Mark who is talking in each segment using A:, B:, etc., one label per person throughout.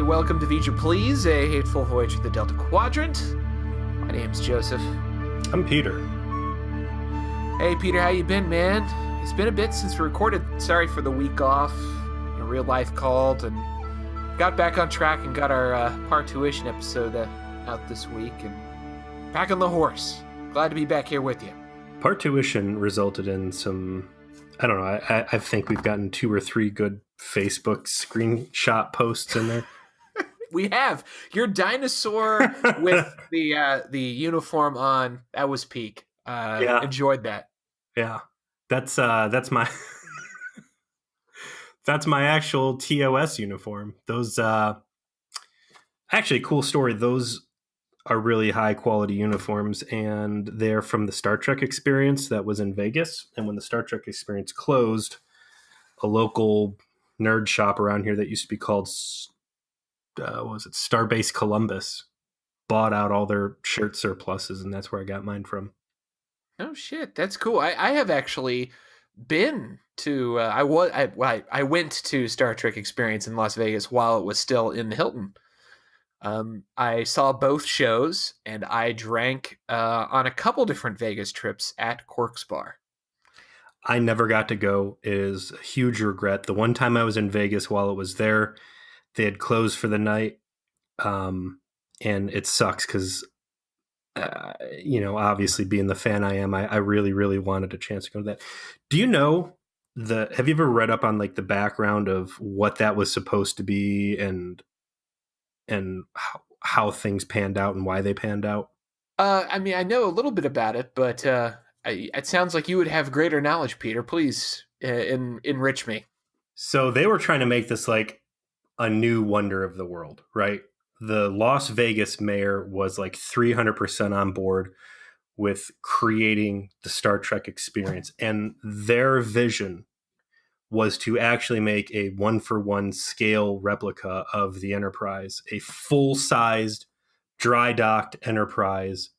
A: Hey, welcome to Voyager Please, a hateful voyage through the Delta Quadrant. My name's Joseph.
B: I'm Peter.
A: Hey, Peter, how you been, man? It's been a bit since we recorded. Sorry for the week off. Real life called and got back on track and got our Partuition episode out this week and back on the horse. Glad to be back here with you.
B: Partuition resulted in some, I don't know, I think we've gotten 2 or 3 good Facebook screenshot posts in there.
A: We have. Your dinosaur with the uniform on, that was peak. Enjoyed that.
B: Yeah. That's my that's my actual TOS uniform. Those actually, cool story. Those are really high quality uniforms, and they're from the Star Trek experience that was in Vegas. And when the Star Trek experience closed, a local nerd shop around here that used to be called Starbase Columbus bought out all their shirt surpluses, and that's where I got mine from.
A: Oh shit, that's cool. I have actually been to I went to Star Trek Experience in Las Vegas while it was still in the Hilton. I saw both shows, and I drank on a couple different Vegas trips at Quark's Bar.
B: I never got to go. It is a huge regret. The one time I was in Vegas while it was there, they had closed for the night, and it sucks because, obviously being the fan I am, I really, really wanted a chance to go to that. Do you know have you ever read up on like the background of what that was supposed to be and how things panned out and why they panned out?
A: I mean, I know a little bit about it, but it sounds like you would have greater knowledge, Peter. Please enrich me.
B: So they were trying to make this like a new wonder of the world, right? The Las Vegas mayor was like 300% on board with creating the Star Trek experience. And their vision was to actually make a 1-for-1 scale replica of the Enterprise, a full-sized, dry-docked Enterprise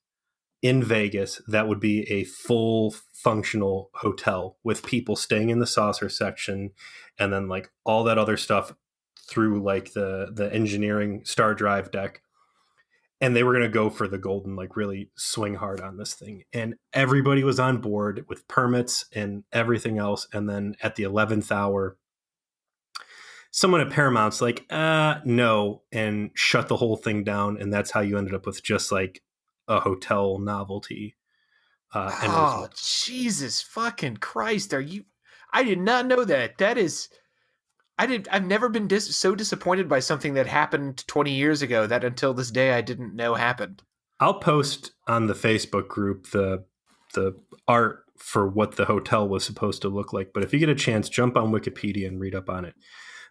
B: in Vegas that would be a full functional hotel with people staying in the saucer section and then like all that other stuff through like the engineering star drive deck. And they were going to go for the gold and like really swing hard on this thing. And everybody was on board with permits and everything else. And then at the 11th hour, someone at Paramount's like, no, and shut the whole thing down. And that's how you ended up with just like a hotel novelty.
A: Oh, Jesus fucking Christ. I did not know that. I've never been so disappointed by something that happened 20 years ago that until this day I didn't know happened.
B: I'll post on the Facebook group the art for what the hotel was supposed to look like. But if you get a chance, jump on Wikipedia and read up on it.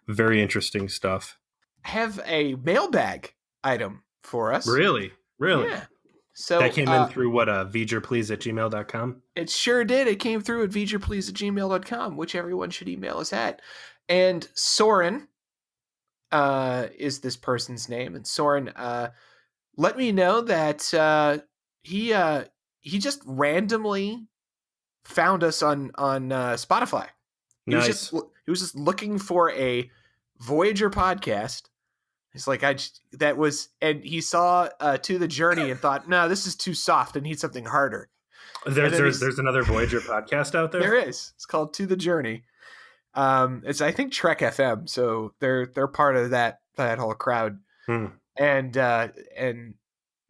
B: Very interesting stuff.
A: I have a mailbag item for us.
B: Really?
A: Yeah. So
B: that came in through what, VoyagerPlease@gmail.com?
A: It sure did. It came through at VoyagerPlease@gmail.com, which everyone should email us at. And Soren is this person's name. And Soren let me know that he just randomly found us on Spotify.
B: Nice.
A: He was just looking for a Voyager podcast. He's like, and he saw To the Journey and thought, no, this is too soft. I need something harder.
B: There's another Voyager podcast out there?
A: There is. It's called To the Journey. It's, I think, Trek FM. So they're part of that whole crowd. And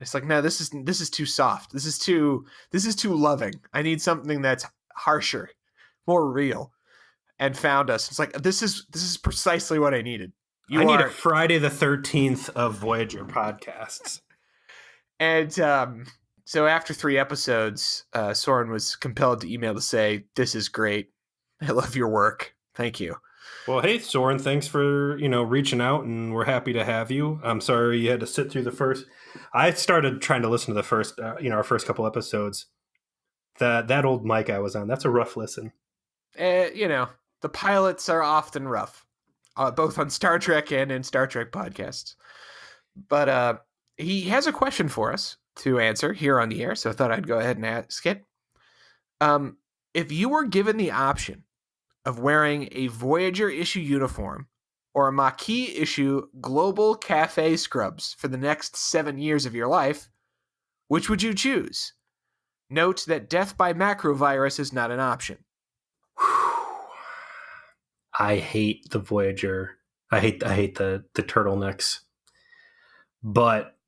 A: it's like, no, this is too soft. This is too loving. I need something that's harsher, more real. And found us. It's like, this is precisely what I needed.
B: I need a Friday the 13th of Voyager podcasts.
A: And so after 3 episodes, Soren was compelled to email to say, this is great. I love your work. Thank you.
B: Well, hey, Soren, thanks for, reaching out, and we're happy to have you. I'm sorry you had to sit through the first. I started trying to listen to the first, our first couple episodes. That old mic I was on, that's a rough listen.
A: The pilots are often rough. Both on Star Trek and in Star Trek podcasts. But he has a question for us to answer here on the air, so I thought I'd go ahead and ask it. If you were given the option of wearing a Voyager issue uniform or a Maquis issue global cafe scrubs for the next 7 years of your life, which would you choose? Note that death by macrovirus is not an option.
B: I hate the Voyager. I hate the turtlenecks. But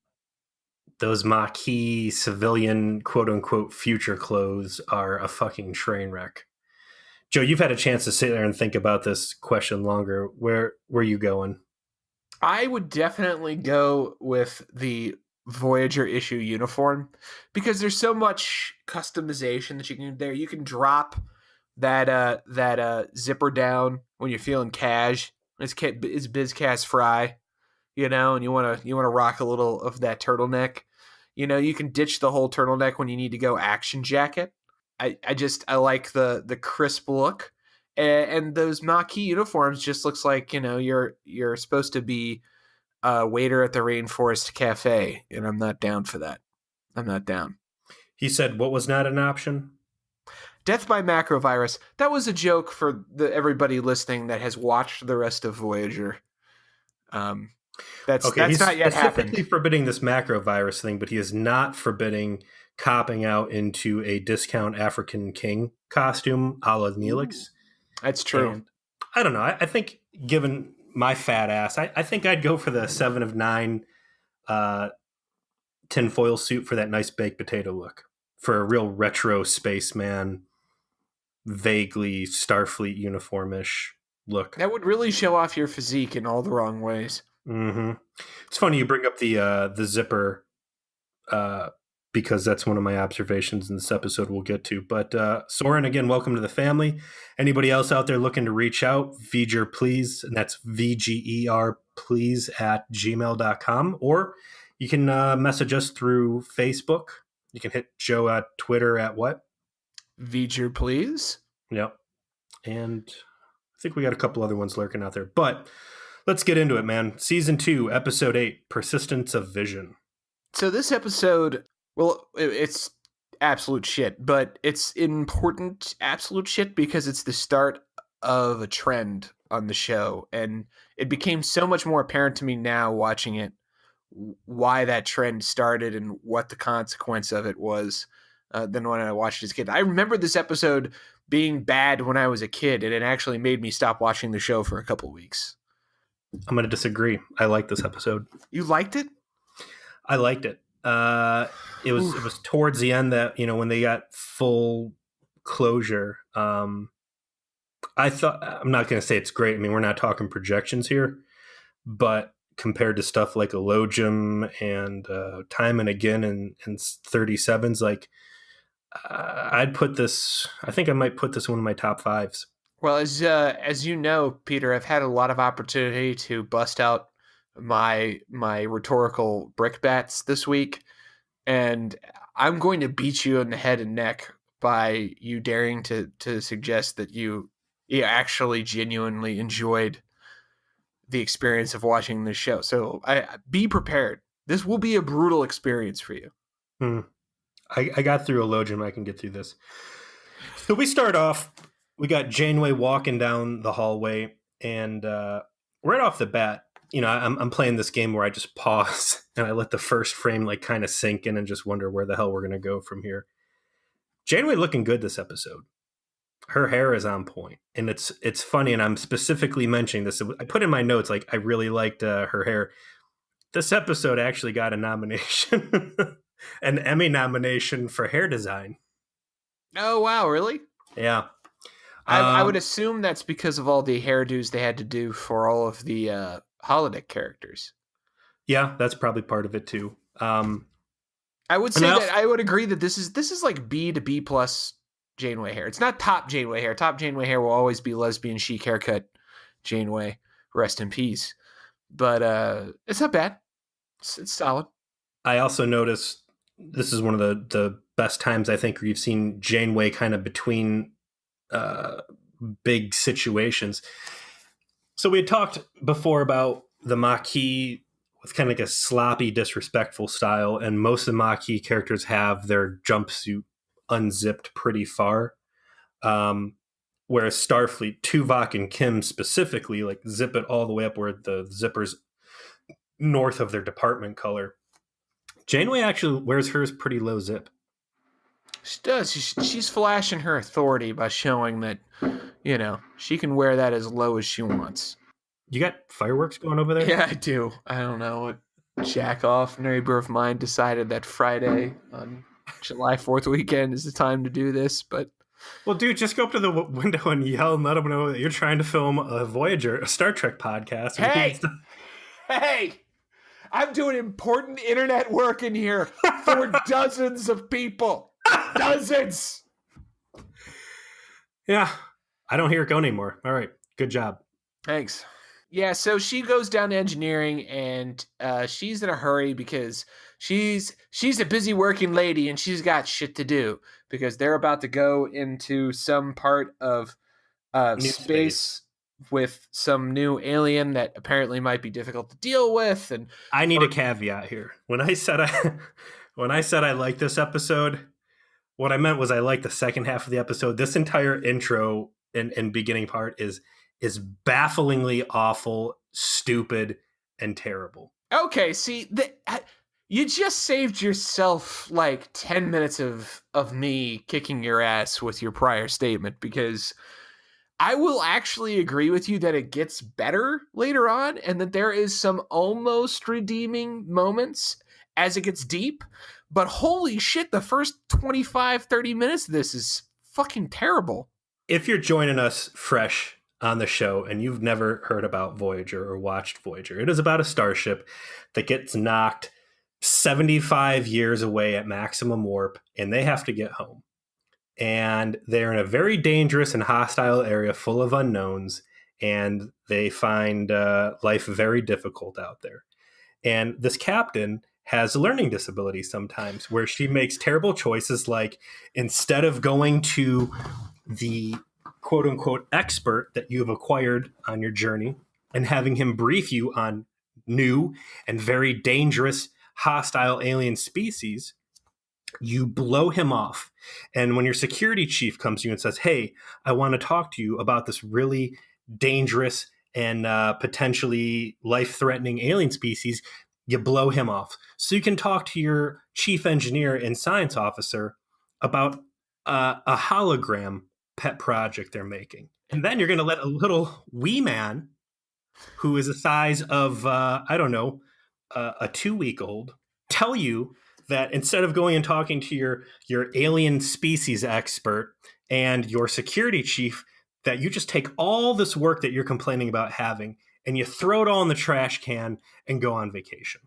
B: those Maquis civilian quote unquote future clothes are a fucking train wreck. Joe, you've had a chance to sit there and think about this question longer. Where are you going?
A: I would definitely go with the Voyager issue uniform because there's so much customization that you can do there. You can drop that zipper down when you're feeling cash. It's Bizcast Fry, and you wanna rock a little of that turtleneck. You can ditch the whole turtleneck when you need to go action jacket. I like the crisp look, and those Maquis uniforms just looks like you're supposed to be a waiter at the Rainforest Cafe, and I'm not down for that. I'm not down.
B: He said, what was not an option?
A: Death by macrovirus. That was a joke for everybody listening that has watched the rest of Voyager. That's
B: Okay, he's
A: not yet
B: specifically
A: happened.
B: forbidding this macrovirus thing, but he is not forbidding copping out into a discount African king costume a la Neelix.
A: That's true.
B: And I don't know. I think, given my fat ass, I think I'd go for the 7 of 9 tinfoil suit for that nice baked potato look. For a real retro spaceman, vaguely Starfleet uniform-ish look.
A: That would really show off your physique in all the wrong ways.
B: Mm-hmm. It's funny you bring up the zipper because that's one of my observations in this episode we'll get to. But Soren, again, welcome to the family. Anybody else out there looking to reach out, Voyager please, and that's VGER please at gmail.com, or you can message us through Facebook. You can hit Joe at Twitter at what?
A: Voyager please.
B: Yep. And I think we got a couple other ones lurking out there. But let's get into it, man. Season 2, Episode 8, Persistence of Vision.
A: So this episode, well, it's absolute shit, but it's important absolute shit because it's the start of a trend on the show, and it became so much more apparent to me now watching it why that trend started and what the consequence of it was than when I watched it as a kid. I remember this episode being bad when I was a kid, and it actually made me stop watching the show for a couple weeks.
B: I'm going to disagree. I like this episode.
A: You liked it?
B: I liked it. It was towards the end that, when they got full closure. I thought, I'm not going to say it's great. I mean, we're not talking projections here, but compared to stuff like Elogium and Time and Again and 37s, like I'd put this. I think I might put this one in my top 5s.
A: Well, as you know, Peter, I've had a lot of opportunity to bust out my rhetorical brickbats this week, and I'm going to beat you in the head and neck by you daring to suggest that you actually genuinely enjoyed the experience of watching this show. So be prepared. This will be a brutal experience for you.
B: I got through Elogium. I can get through this. So we start off. We got Janeway walking down the hallway, and right off the bat, I'm playing this game where I just pause and I let the first frame like kind of sink in and just wonder where the hell we're going to go from here. Janeway looking good this episode. Her hair is on point, and it's funny, and I'm specifically mentioning this. I put in my notes, like, I really liked her hair. This episode actually got a nomination, an Emmy nomination for hair design.
A: Oh, wow, really?
B: Yeah.
A: I would assume that's because of all the hairdos they had to do for all of the holodeck characters.
B: Yeah, that's probably part of it too.
A: I would say that I would agree that this is like B to B plus Janeway hair. It's not top Janeway hair. Top Janeway hair will always be lesbian chic haircut Janeway. Rest in peace. But it's not bad. It's solid.
B: I also noticed this is one of the best times I think we've seen Janeway kind of between big situations. So we had talked before about the Maquis with kind of like a sloppy, disrespectful style, and most of the Maquis characters have their jumpsuit unzipped pretty far. whereas Starfleet, Tuvok and Kim specifically, like zip it all the way up where the zipper's north of their department color. Janeway actually wears hers pretty low zip.
A: She does. She's flashing her authority by showing that, she can wear that as low as she wants.
B: You got fireworks going over there?
A: Yeah, I do. I don't know what jack off neighbor of mine decided that Friday on July 4th weekend is the time to do this, but
B: Well, dude, just go up to the window and yell and let them know that you're trying to film a Voyager, a Star Trek podcast.
A: Hey, I'm doing important internet work in here for dozens of people. Dozens.
B: Yeah, I don't hear it go anymore. All right, good job.
A: Thanks. Yeah, so she goes down to engineering, and she's in a hurry because she's a busy working lady, and she's got shit to do because they're about to go into some part of space with some new alien that apparently might be difficult to deal with. And
B: I need a caveat here. When I said I like this episode, what I meant was I like the second half of the episode. This entire intro and beginning part is bafflingly awful, stupid, and terrible.
A: Okay, see, you just saved yourself like 10 minutes of me kicking your ass with your prior statement, because I will actually agree with you that it gets better later on and that there is some almost redeeming moments as it gets deep. But holy shit, the first 25, 30 minutes of this is fucking terrible.
B: If you're joining us fresh on the show and you've never heard about Voyager or watched Voyager, it is about a starship that gets knocked 75 years away at maximum warp, and they have to get home. And they're in a very dangerous and hostile area full of unknowns, and they find life very difficult out there. And this captain has a learning disability sometimes, where she makes terrible choices, like instead of going to the quote-unquote expert that you have acquired on your journey and having him brief you on new and very dangerous hostile alien species, you blow him off. And when your security chief comes to you and says, hey, I want to talk to you about this really dangerous and potentially life-threatening alien species, you blow him off. So you can talk to your chief engineer and science officer about a hologram pet project they're making. And then you're going to let a little wee man who is the size of, a 2-week-old tell you that instead of going and talking to your alien species expert and your security chief, that you just take all this work that you're complaining about having and you throw it all in the trash can and go on vacation.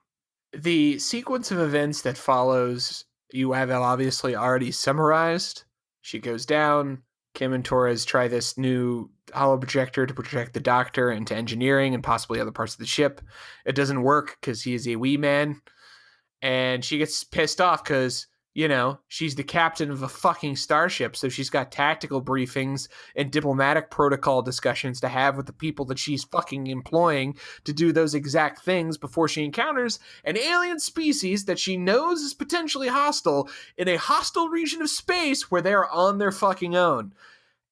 A: The sequence of events that follows, you have obviously already summarized. She goes down. Kim and Torres try this new holoprojector to project the Doctor into engineering and possibly other parts of the ship. It doesn't work because he is a wee man. And she gets pissed off because, she's the captain of a fucking starship. So she's got tactical briefings and diplomatic protocol discussions to have with the people that she's fucking employing to do those exact things before she encounters an alien species that she knows is potentially hostile in a hostile region of space where they're on their fucking own.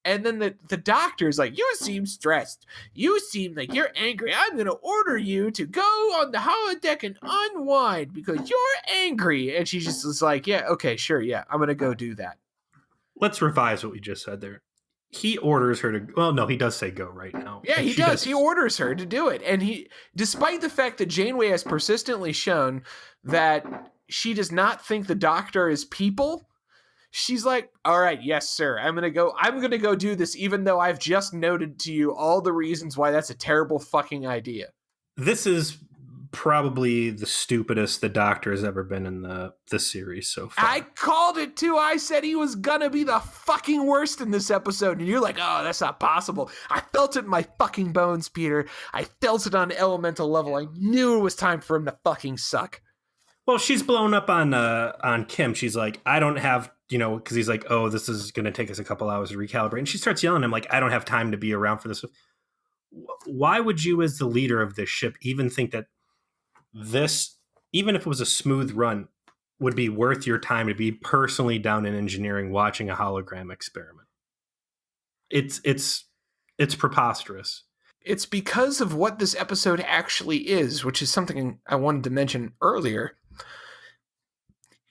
A: And then the doctor's like, you seem stressed. You seem like you're angry. I'm going to order you to go on the holodeck and unwind because you're angry. And she just is like, yeah, okay, sure. Yeah, I'm going to go do that.
B: Let's revise what we just said there. He orders her to, well, no, he does say go right now.
A: Yeah, he does. He orders her to do it. And despite the fact that Janeway has persistently shown that she does not think the Doctor is people, she's like, all right, yes, sir. I'm going to go do this, even though I've just noted to you all the reasons why that's a terrible fucking idea.
B: This is probably the stupidest the Doctor has ever been in the series so far.
A: I called it too. I said he was going to be the fucking worst in this episode. And you're like, oh, that's not possible. I felt it in my fucking bones, Peter. I felt it on an elemental level. I knew it was time for him to fucking suck.
B: Well, she's blown up on Kim. She's like, I don't have, because he's like, oh, this is going to take us a couple hours to recalibrate. And she starts yelling at him like, I don't have time to be around for this. Why would you, as the leader of this ship, even think that this, even if it was a smooth run, would be worth your time to be personally down in engineering watching a hologram experiment? It's preposterous.
A: It's because of what this episode actually is, which is something I wanted to mention earlier.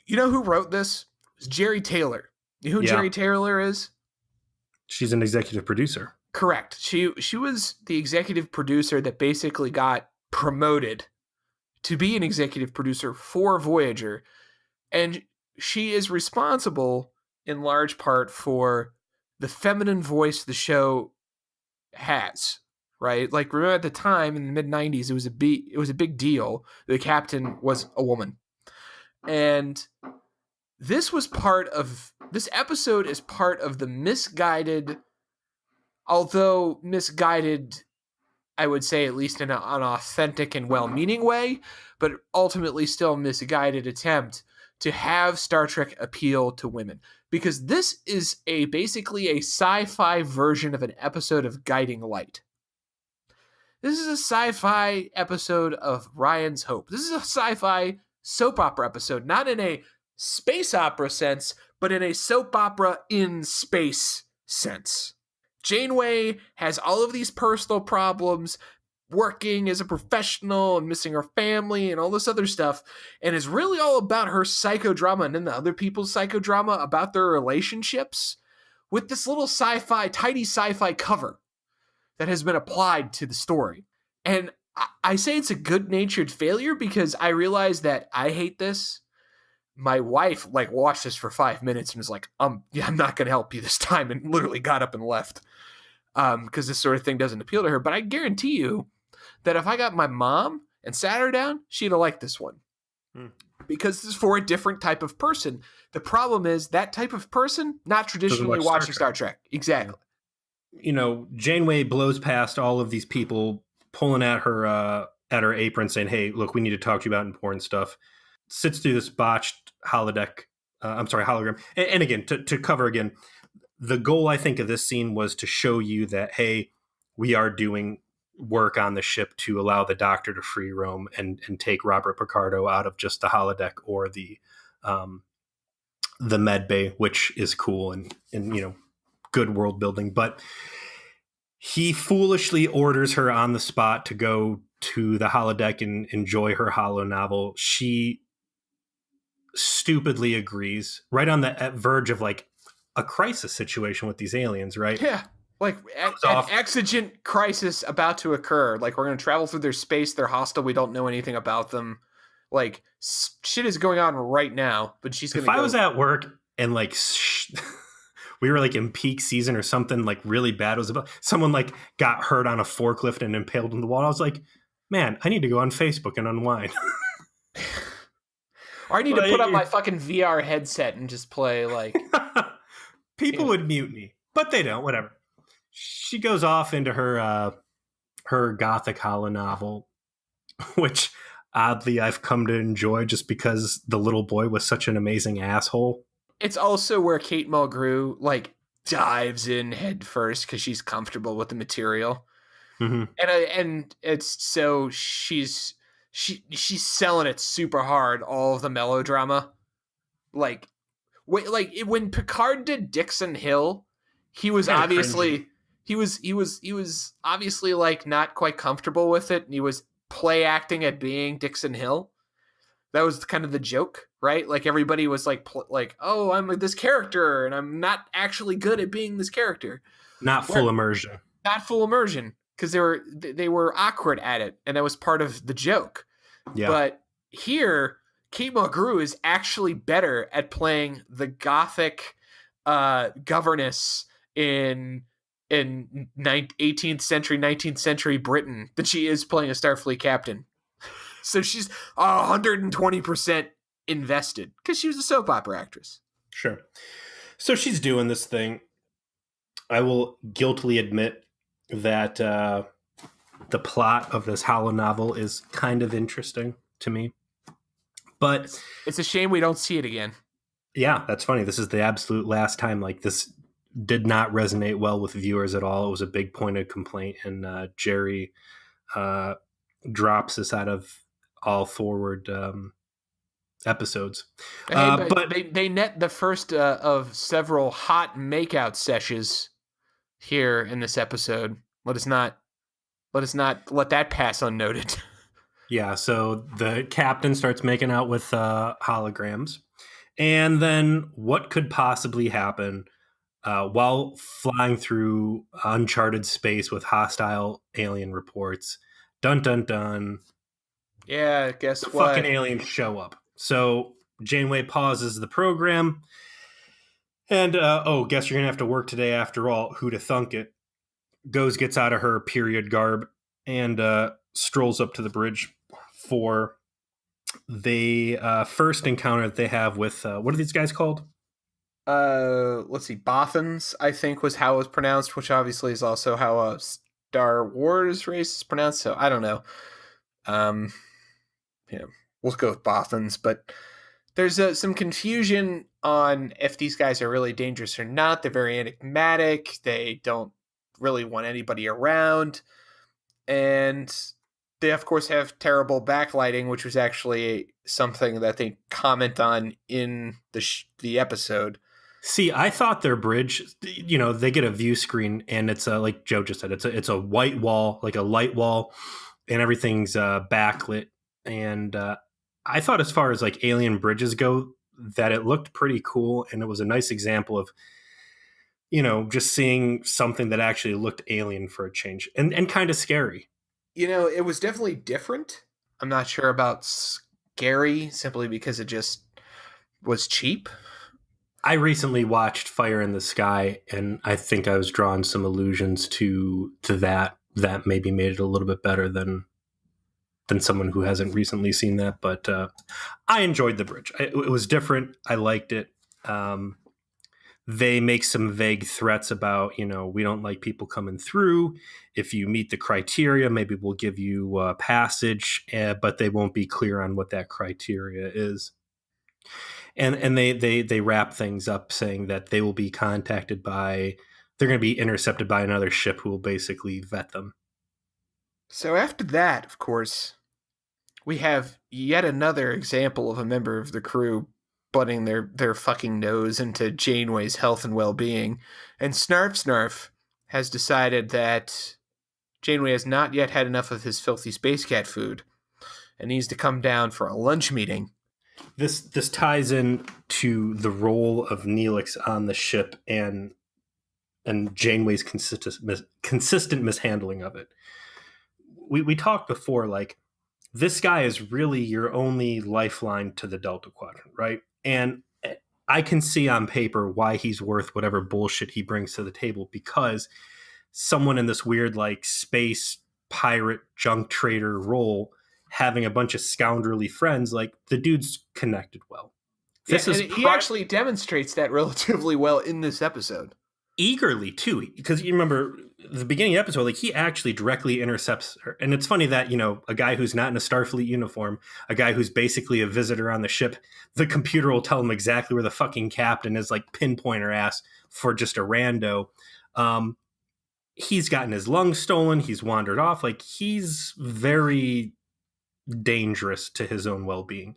A: You know who wrote this? It was Jerry Taylor. You know who
B: Yeah.
A: Jerry Taylor is?
B: She's an executive producer.
A: Correct. She was the executive producer that basically got promoted to be an executive producer for Voyager, and she is responsible in large part for the feminine voice the show has. Right? Like, remember at the time in the mid '90s, it was a big deal. The captain was a woman, and this episode is part of the misguided, although misguided, I would say, at least in an authentic and well-meaning way, but ultimately still misguided attempt to have Star Trek appeal to women. Because this is basically a sci-fi version of an episode of Guiding Light. This is a sci-fi episode of Ryan's Hope. This is a sci-fi soap opera episode, not in a space opera sense, but in a soap opera in space sense. Janeway has all of these personal problems, working as a professional and missing her family and all this other stuff, and is really all about her psychodrama and then the other people's psychodrama about their relationships with this little tiny sci-fi cover that has been applied to the story. And I say it's a good-natured failure because I realize that I hate this. My wife watched this for 5 minutes and was like, yeah, I'm not going to help you this time, and literally got up and left because this sort of thing doesn't appeal to her. But I guarantee you that if I got my mom and sat her down, she'd have liked this one. Because this is for a different type of person. The problem is that type of person not traditionally watching Star Trek. Exactly.
B: Janeway blows past all of these people pulling at her apron saying, hey, look, we need to talk to you about important stuff. Sits through this botched hologram. And again, to cover again, the goal, I think, of this scene was to show you that, hey, we are doing work on the ship to allow the Doctor to free roam and take Robert Picardo out of just the holodeck or the med bay, which is cool and good world building. But he foolishly orders her on the spot to go to the holodeck and enjoy her holo novel. She stupidly agrees, right on the verge of a crisis situation with these aliens, right?
A: Yeah. An exigent crisis about to occur. We're going to travel through their space. They're hostile. We don't know anything about them. Shit is going on right now, but she's going to
B: If I was at work and we were in peak season or something really bad was about, someone got hurt on a forklift and impaled on the wall, I was like, man, I need to go on Facebook and unwind.
A: Or I need to put on my fucking VR headset and just play
B: People would mute me, but they don't. Whatever. She goes off into her gothic holo novel, which oddly I've come to enjoy just because the little boy was such an amazing asshole.
A: It's also where Kate Mulgrew dives in head first because she's comfortable with the material, and it's so she's selling it super hard. All of the melodrama, when Picard did Dixon Hill, he was obviously he was obviously not quite comfortable with it, and he was play acting at being Dixon Hill. That was kind of the joke, right? Everybody was oh, I'm this character, and I'm not actually good at being this character.
B: Not full immersion,
A: because they were awkward at it, and that was part of the joke.
B: Yeah.
A: But here, Kate Mulgrew is actually better at playing the gothic governess in 18th century, 19th century Britain than she is playing a Starfleet captain. So she's 120% invested because she was a soap opera actress.
B: Sure. So she's doing this thing. I will guiltily admit that the plot of this holo novel is kind of interesting to me. But
A: it's a shame we don't see it again.
B: Yeah, that's funny. This is the absolute last time this did not resonate well with viewers at all. It was a big point of complaint, and Jerry drops this out of all forward episodes.
A: But they net the first of several hot makeout sessions here in this episode. Let us not let that pass unnoted.
B: Yeah, so the captain starts making out with holograms. And then what could possibly happen while flying through uncharted space with hostile alien reports? Dun dun dun.
A: Yeah,
B: The
A: guess
B: fucking
A: what?
B: aliens show up. So Janeway pauses the program. And, guess you're going to have to work today after all. Who'da thunk it? Goes, gets out of her period garb, and strolls up to the bridge for the first encounter that they have with what are these guys called?
A: Let's see, Bothans, I think was how it was pronounced, which obviously is also how a Star Wars race is pronounced. So I don't know. Um, yeah, we'll go with Bothans, but there's some confusion on if these guys are really dangerous or not. They're very enigmatic. They don't really want anybody around, and they of course have terrible backlighting, which was actually something that they comment on in the episode.
B: See, I thought their bridge, they get a view screen, and it's like Joe just said, it's a white wall, like a light wall, and everything's backlit. And I thought, as far as like alien bridges go, that it looked pretty cool, and it was a nice example of just seeing something that actually looked alien for a change, and kind of scary.
A: It was definitely different. I'm not sure about scary simply because it just was cheap.
B: I recently watched Fire in the Sky, and I think I was drawing some allusions to that maybe made it a little bit better than someone who hasn't recently seen that. But I enjoyed the bridge. It was different. I liked it. They make some vague threats about, we don't like people coming through. If you meet the criteria, maybe we'll give you passage, but they won't be clear on what that criteria is. And they wrap things up saying that they will be contacted they're going to be intercepted by another ship who will basically vet them.
A: So after that, of course, we have yet another example of a member of the crew butting their fucking nose into Janeway's health and well-being. And Snarf has decided that Janeway has not yet had enough of his filthy space cat food and needs to come down for a lunch meeting.
B: This ties in to the role of Neelix on the ship and Janeway's consistent mishandling of it. We talked before, like, this guy is really your only lifeline to the Delta Quadrant, right? And I can see on paper why he's worth whatever bullshit he brings to the table, because someone in this weird, like, space pirate junk trader role, having a bunch of scoundrelly friends, like, the dude's connected well.
A: He actually demonstrates that relatively well in this episode.
B: Eagerly too, because you remember the beginning of the episode, like, he actually directly intercepts her. And it's funny that, a guy who's not in a Starfleet uniform, a guy who's basically a visitor on the ship, the computer will tell him exactly where the fucking captain is, like, pinpoint her ass for just a rando. He's gotten his lungs stolen, he's wandered off, like, he's very dangerous to his own well-being.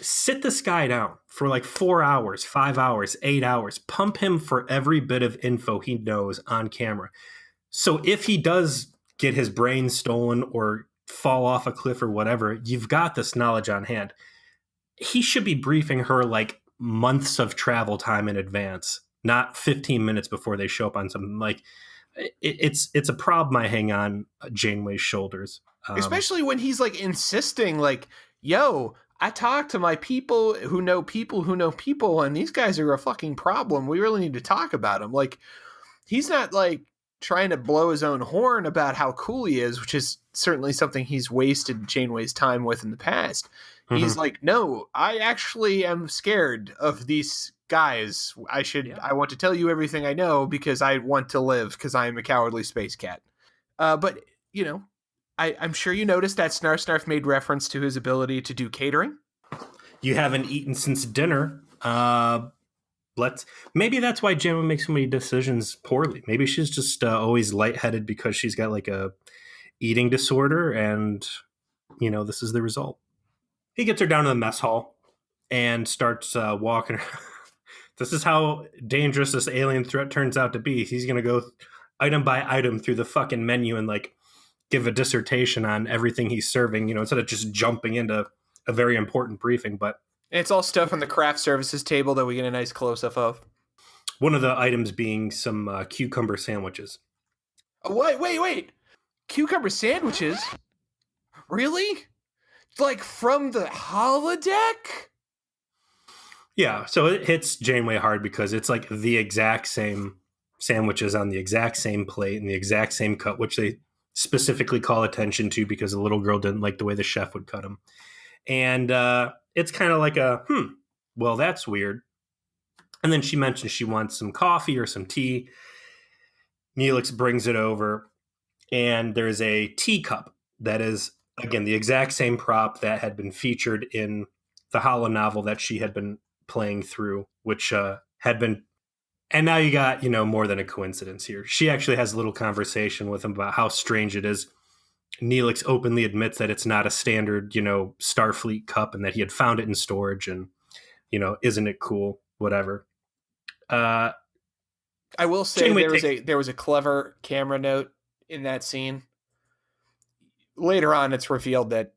B: Sit this guy down for like 4 hours, 5 hours, 8 hours. Pump him for every bit of info he knows on camera. So if he does get his brain stolen or fall off a cliff or whatever, you've got this knowledge on hand. He should be briefing her like months of travel time in advance, not 15 minutes before they show up on something. Like, it's a problem I hang on Janeway's shoulders.
A: Especially when he's like insisting, like, yo, I talked to my people who know people who know people, and these guys are a fucking problem. We really need to talk about them. Like, he's not like trying to blow his own horn about how cool he is, which is certainly something he's wasted Janeway's time with in the past. Mm-hmm. He's like, no, I actually am scared of these guys. I want to tell you everything I know because I want to live, because I am a cowardly space cat. But, I'm sure you noticed that Snarf made reference to his ability to do catering.
B: You haven't eaten since dinner. Maybe that's why Janeway makes so many decisions poorly. Maybe she's just always lightheaded because she's got like a eating disorder, and this is the result. He gets her down to the mess hall and starts walking her This is how dangerous this alien threat turns out to be. He's going to go item by item through the fucking menu and like give a dissertation on everything he's serving, you know, instead of just jumping into a very important briefing. But
A: And it's all stuff on the craft services table that we get a nice close-up of.
B: one of the items being some cucumber sandwiches.
A: Oh, wait. Cucumber sandwiches? Really? Like from the holodeck?
B: Yeah, so it hits Janeway hard because it's like the exact same sandwiches on the exact same plate and the exact same cut, which they specifically call attention to because the little girl didn't like the way the chef would cut them. And it's kind of like well, that's weird. And then she mentions she wants some coffee or some tea. Neelix brings it over, and there's a teacup that is, again, the exact same prop that had been featured in the holo novel that she had been playing through, which had been. And now you got, you know, more than a coincidence here. She actually has a little conversation with him about how strange it is. Neelix openly admits that it's not a standard, you know, Starfleet cup and that he had found it in storage and, you know, isn't it cool? Whatever.
A: I will say there was a clever camera note in that scene. Later on, it's revealed that,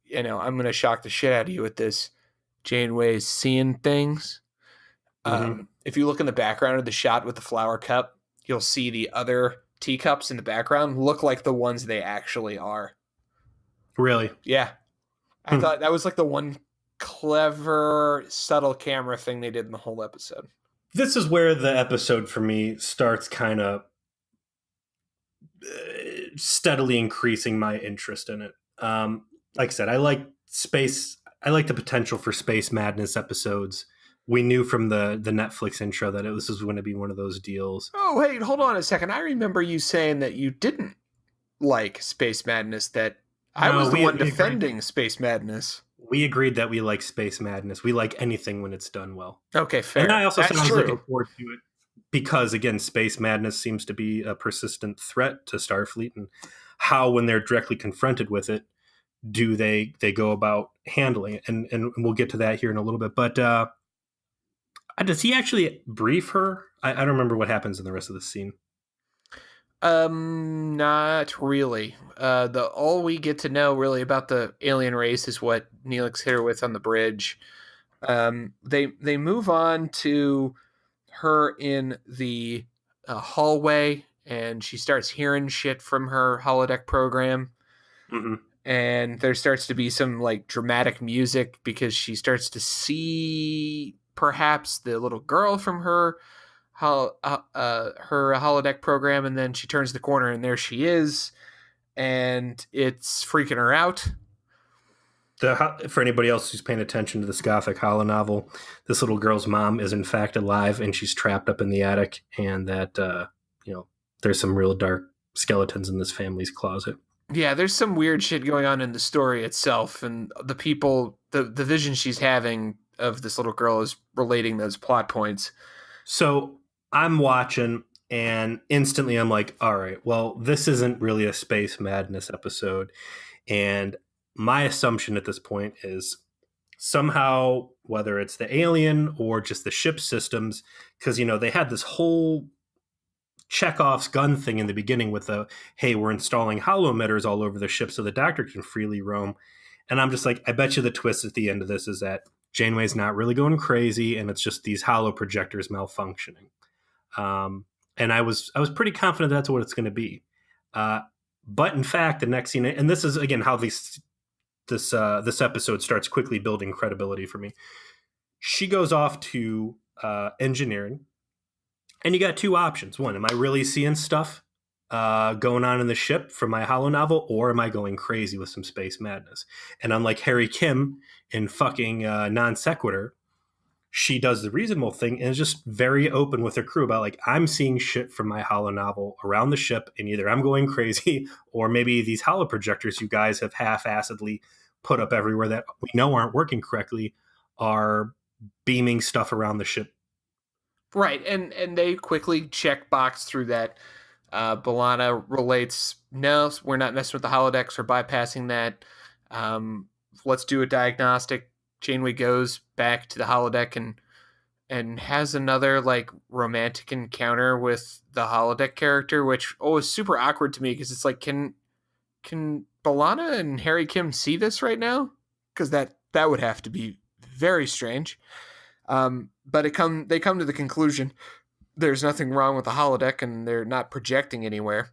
A: you know, I'm going to shock the shit out of you with this. Janeway's seeing things. If you look in the background of the shot with the flower cup, you'll see the other teacups in the background look like the ones they actually are.
B: Really?
A: Yeah. I thought that was like the one clever, subtle camera thing they did in the whole episode.
B: This is where the episode for me starts kind of steadily increasing my interest in it. Like I said, I like the potential for space madness episodes. We knew from the Netflix intro that this was going to be one of those deals.
A: Oh, wait, hold on a second. I remember you saying that you didn't like Space Madness, that I was the one defending Space Madness.
B: We agreed that we like Space Madness. We like anything when it's done well.
A: Okay, fair.
B: And I also said I was looking forward to it because, again, Space Madness seems to be a persistent threat to Starfleet, and how, when they're directly confronted with it, do they go about handling it? And we'll get to that here in a little bit. But does he actually brief her? I don't remember what happens in the rest of the scene.
A: Not really. All we get to know really about the alien race is what Neelix hit her with on the bridge. They move on to her in the hallway, and she starts hearing shit from her holodeck program.
B: Mm-hmm.
A: And there starts to be some like dramatic music because she starts to see perhaps the little girl from her holodeck program, and then she turns the corner and there she is, and it's freaking her out.
B: For anybody else who's paying attention to this gothic holo novel, this little girl's mom is in fact alive, and she's trapped up in the attic, and that there's some real dark skeletons in this family's closet.
A: Yeah, there's some weird shit going on in the story itself, and the vision she's having of this little girl is relating those plot points.
B: So I'm watching, and instantly I'm like, all right, well, this isn't really a Space Madness episode. And my assumption at this point is somehow, whether it's the alien or just the ship systems, because, you know, they had this whole Chekhov's gun thing in the beginning with hey, we're installing holo emitters all over the ship so the Doctor can freely roam. And I'm just like, I bet you the twist at the end of this is that Janeway's not really going crazy, and it's just these holo projectors malfunctioning. And I was pretty confident that's what it's going to be. But in fact, the next scene, and this is again how this episode starts quickly building credibility for me. She goes off to engineering, and you got two options. One, am I really seeing stuff going on in the ship from my holo novel, or am I going crazy with some space madness? And unlike Harry Kim in fucking Non Sequitur, she does the reasonable thing and is just very open with her crew about, like, I'm seeing shit from my holo novel around the ship, and either I'm going crazy or maybe these holo projectors you guys have half-assedly put up everywhere that we know aren't working correctly are beaming stuff around the ship.
A: Right, and they quickly check box through that. B'Elanna relates, no, we're not messing with the holodecks or bypassing that. Let's do a diagnostic. Janeway goes back to the holodeck and and has another like romantic encounter with the holodeck character, which is super awkward to me because it's like, can Balana and Harry Kim see this right now? Because that would have to be very strange. But they come to the conclusion there's nothing wrong with the holodeck and they're not projecting anywhere.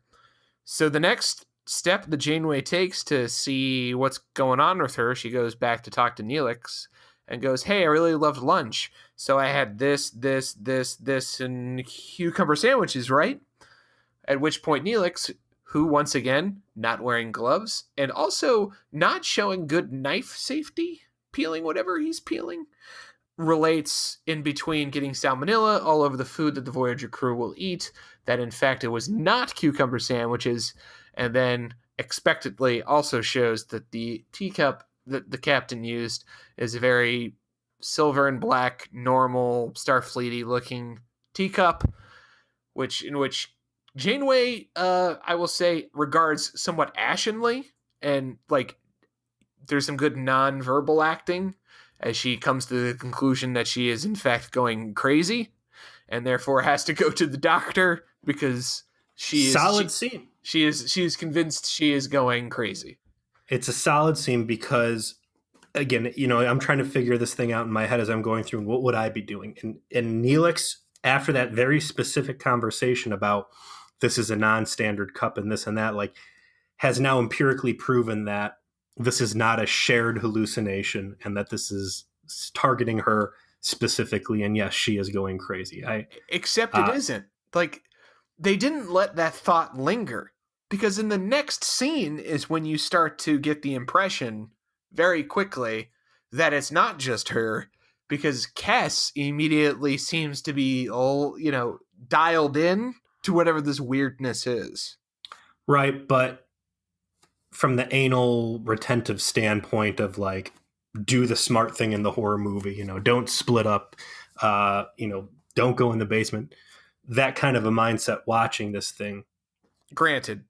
A: So the next step the Janeway takes to see what's going on with her, she goes back to talk to Neelix and goes, "Hey, I really loved lunch. So I had this, and cucumber sandwiches, right?" At which point Neelix, who once again not wearing gloves and also not showing good knife safety, peeling whatever he's peeling, relates in between getting salmonella all over the food that the Voyager crew will eat, that in fact it was not cucumber sandwiches, and then expectantly also shows that the teacup that the captain used is a very silver and black, normal, Starfleety looking teacup, in which Janeway, I will say, regards somewhat ashenly, and like there's some good non-verbal acting as she comes to the conclusion that she is in fact going crazy and therefore has to go to the doctor because
B: Solid scene.
A: she is convinced she is going crazy.
B: It's a solid scene because, again, I'm trying to figure this thing out in my head as I'm going through, and what would I be doing? And Neelix, after that very specific conversation about this is a non-standard cup and this and that, like, has now empirically proven that this is not a shared hallucination and that this is targeting her specifically. And yes, she is going crazy.
A: Except it isn't. Like, they didn't let that thought linger, because in the next scene is when you start to get the impression very quickly that it's not just her, because Kes immediately seems to be all, dialed in to whatever this weirdness is.
B: Right, but from the anal retentive standpoint of like, do the smart thing in the horror movie, don't split up, don't go in the basement. That kind of a mindset watching this thing.
A: Granted,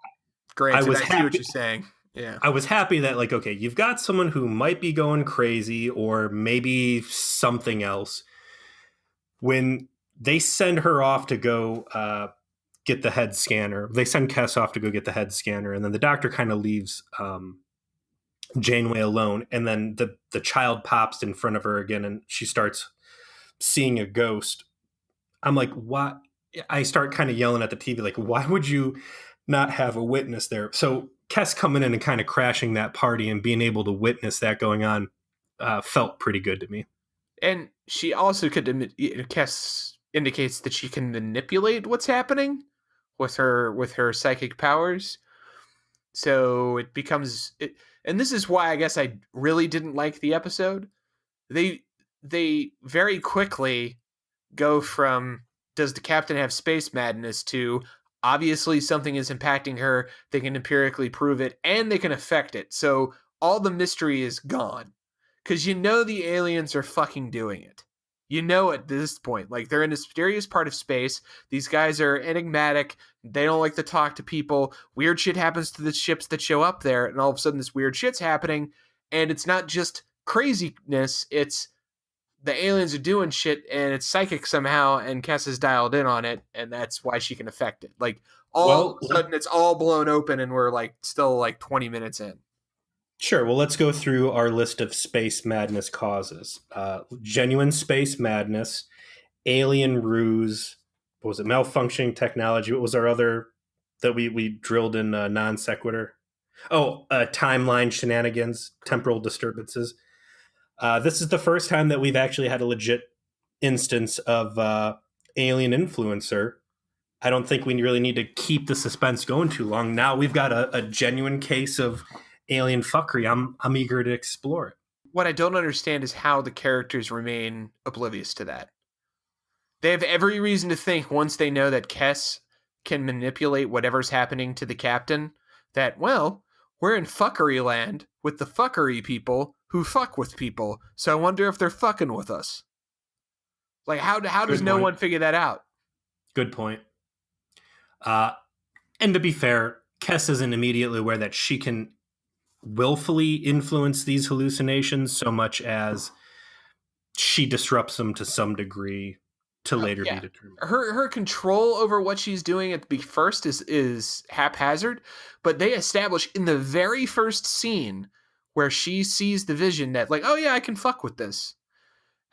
B: I
A: I see what you're saying. Yeah.
B: I was happy that, like, okay, you've got someone who might be going crazy or maybe something else. When they send her off to go get the head scanner, they send Kes off to go get the head scanner, and then the doctor kind of leaves Janeway alone, and then the child pops in front of her again, and she starts seeing a ghost. I'm like, what? I start kind of yelling at the TV, like, why would you not have a witness there? So Kes coming in and kind of crashing that party and being able to witness that going on felt pretty good to me.
A: And she also Kes indicates that she can manipulate what's happening with her psychic powers. So it becomes it, and this is why I guess I really didn't like the episode. They very quickly go from does the captain have space madness to obviously something is impacting her, they can empirically prove it, and they can affect it. So all the mystery is gone. Because the aliens are fucking doing it. At this point. Like, they're in a mysterious part of space. These guys are enigmatic. They don't like to talk to people. Weird shit happens to the ships that show up there, and all of a sudden this weird shit's happening. And it's not just craziness, it's the aliens are doing shit, and it's psychic somehow, and Kes is dialed in on it, and that's why she can affect it. Like, all of a sudden, it's all blown open, and we're, like, still, like, 20 minutes in.
B: Sure. Well, let's go through our list of space madness causes. Genuine space madness, alien ruse, what was it, malfunctioning technology? What was our other that we drilled in non sequitur? Timeline shenanigans, temporal disturbances. This is the first time that we've actually had a legit instance of alien influencer. I don't think we really need to keep the suspense going too long. Now we've got a genuine case of alien fuckery. I'm eager to explore it.
A: What I don't understand is how the characters remain oblivious to that. They have every reason to think, once they know that Kes can manipulate whatever's happening to the captain, that, well, we're in fuckery land with the fuckery people who fuck with people, so I wonder if they're fucking with us. Like, how does no one figure that out?
B: Good point. And to be fair, Kes isn't immediately aware that she can willfully influence these hallucinations so much as she disrupts them to some degree to later be
A: Yeah.
B: determined.
A: Her control over what she's doing at the first is haphazard, but they establish in the very first scene where she sees the vision that, like, oh yeah, I can fuck with this.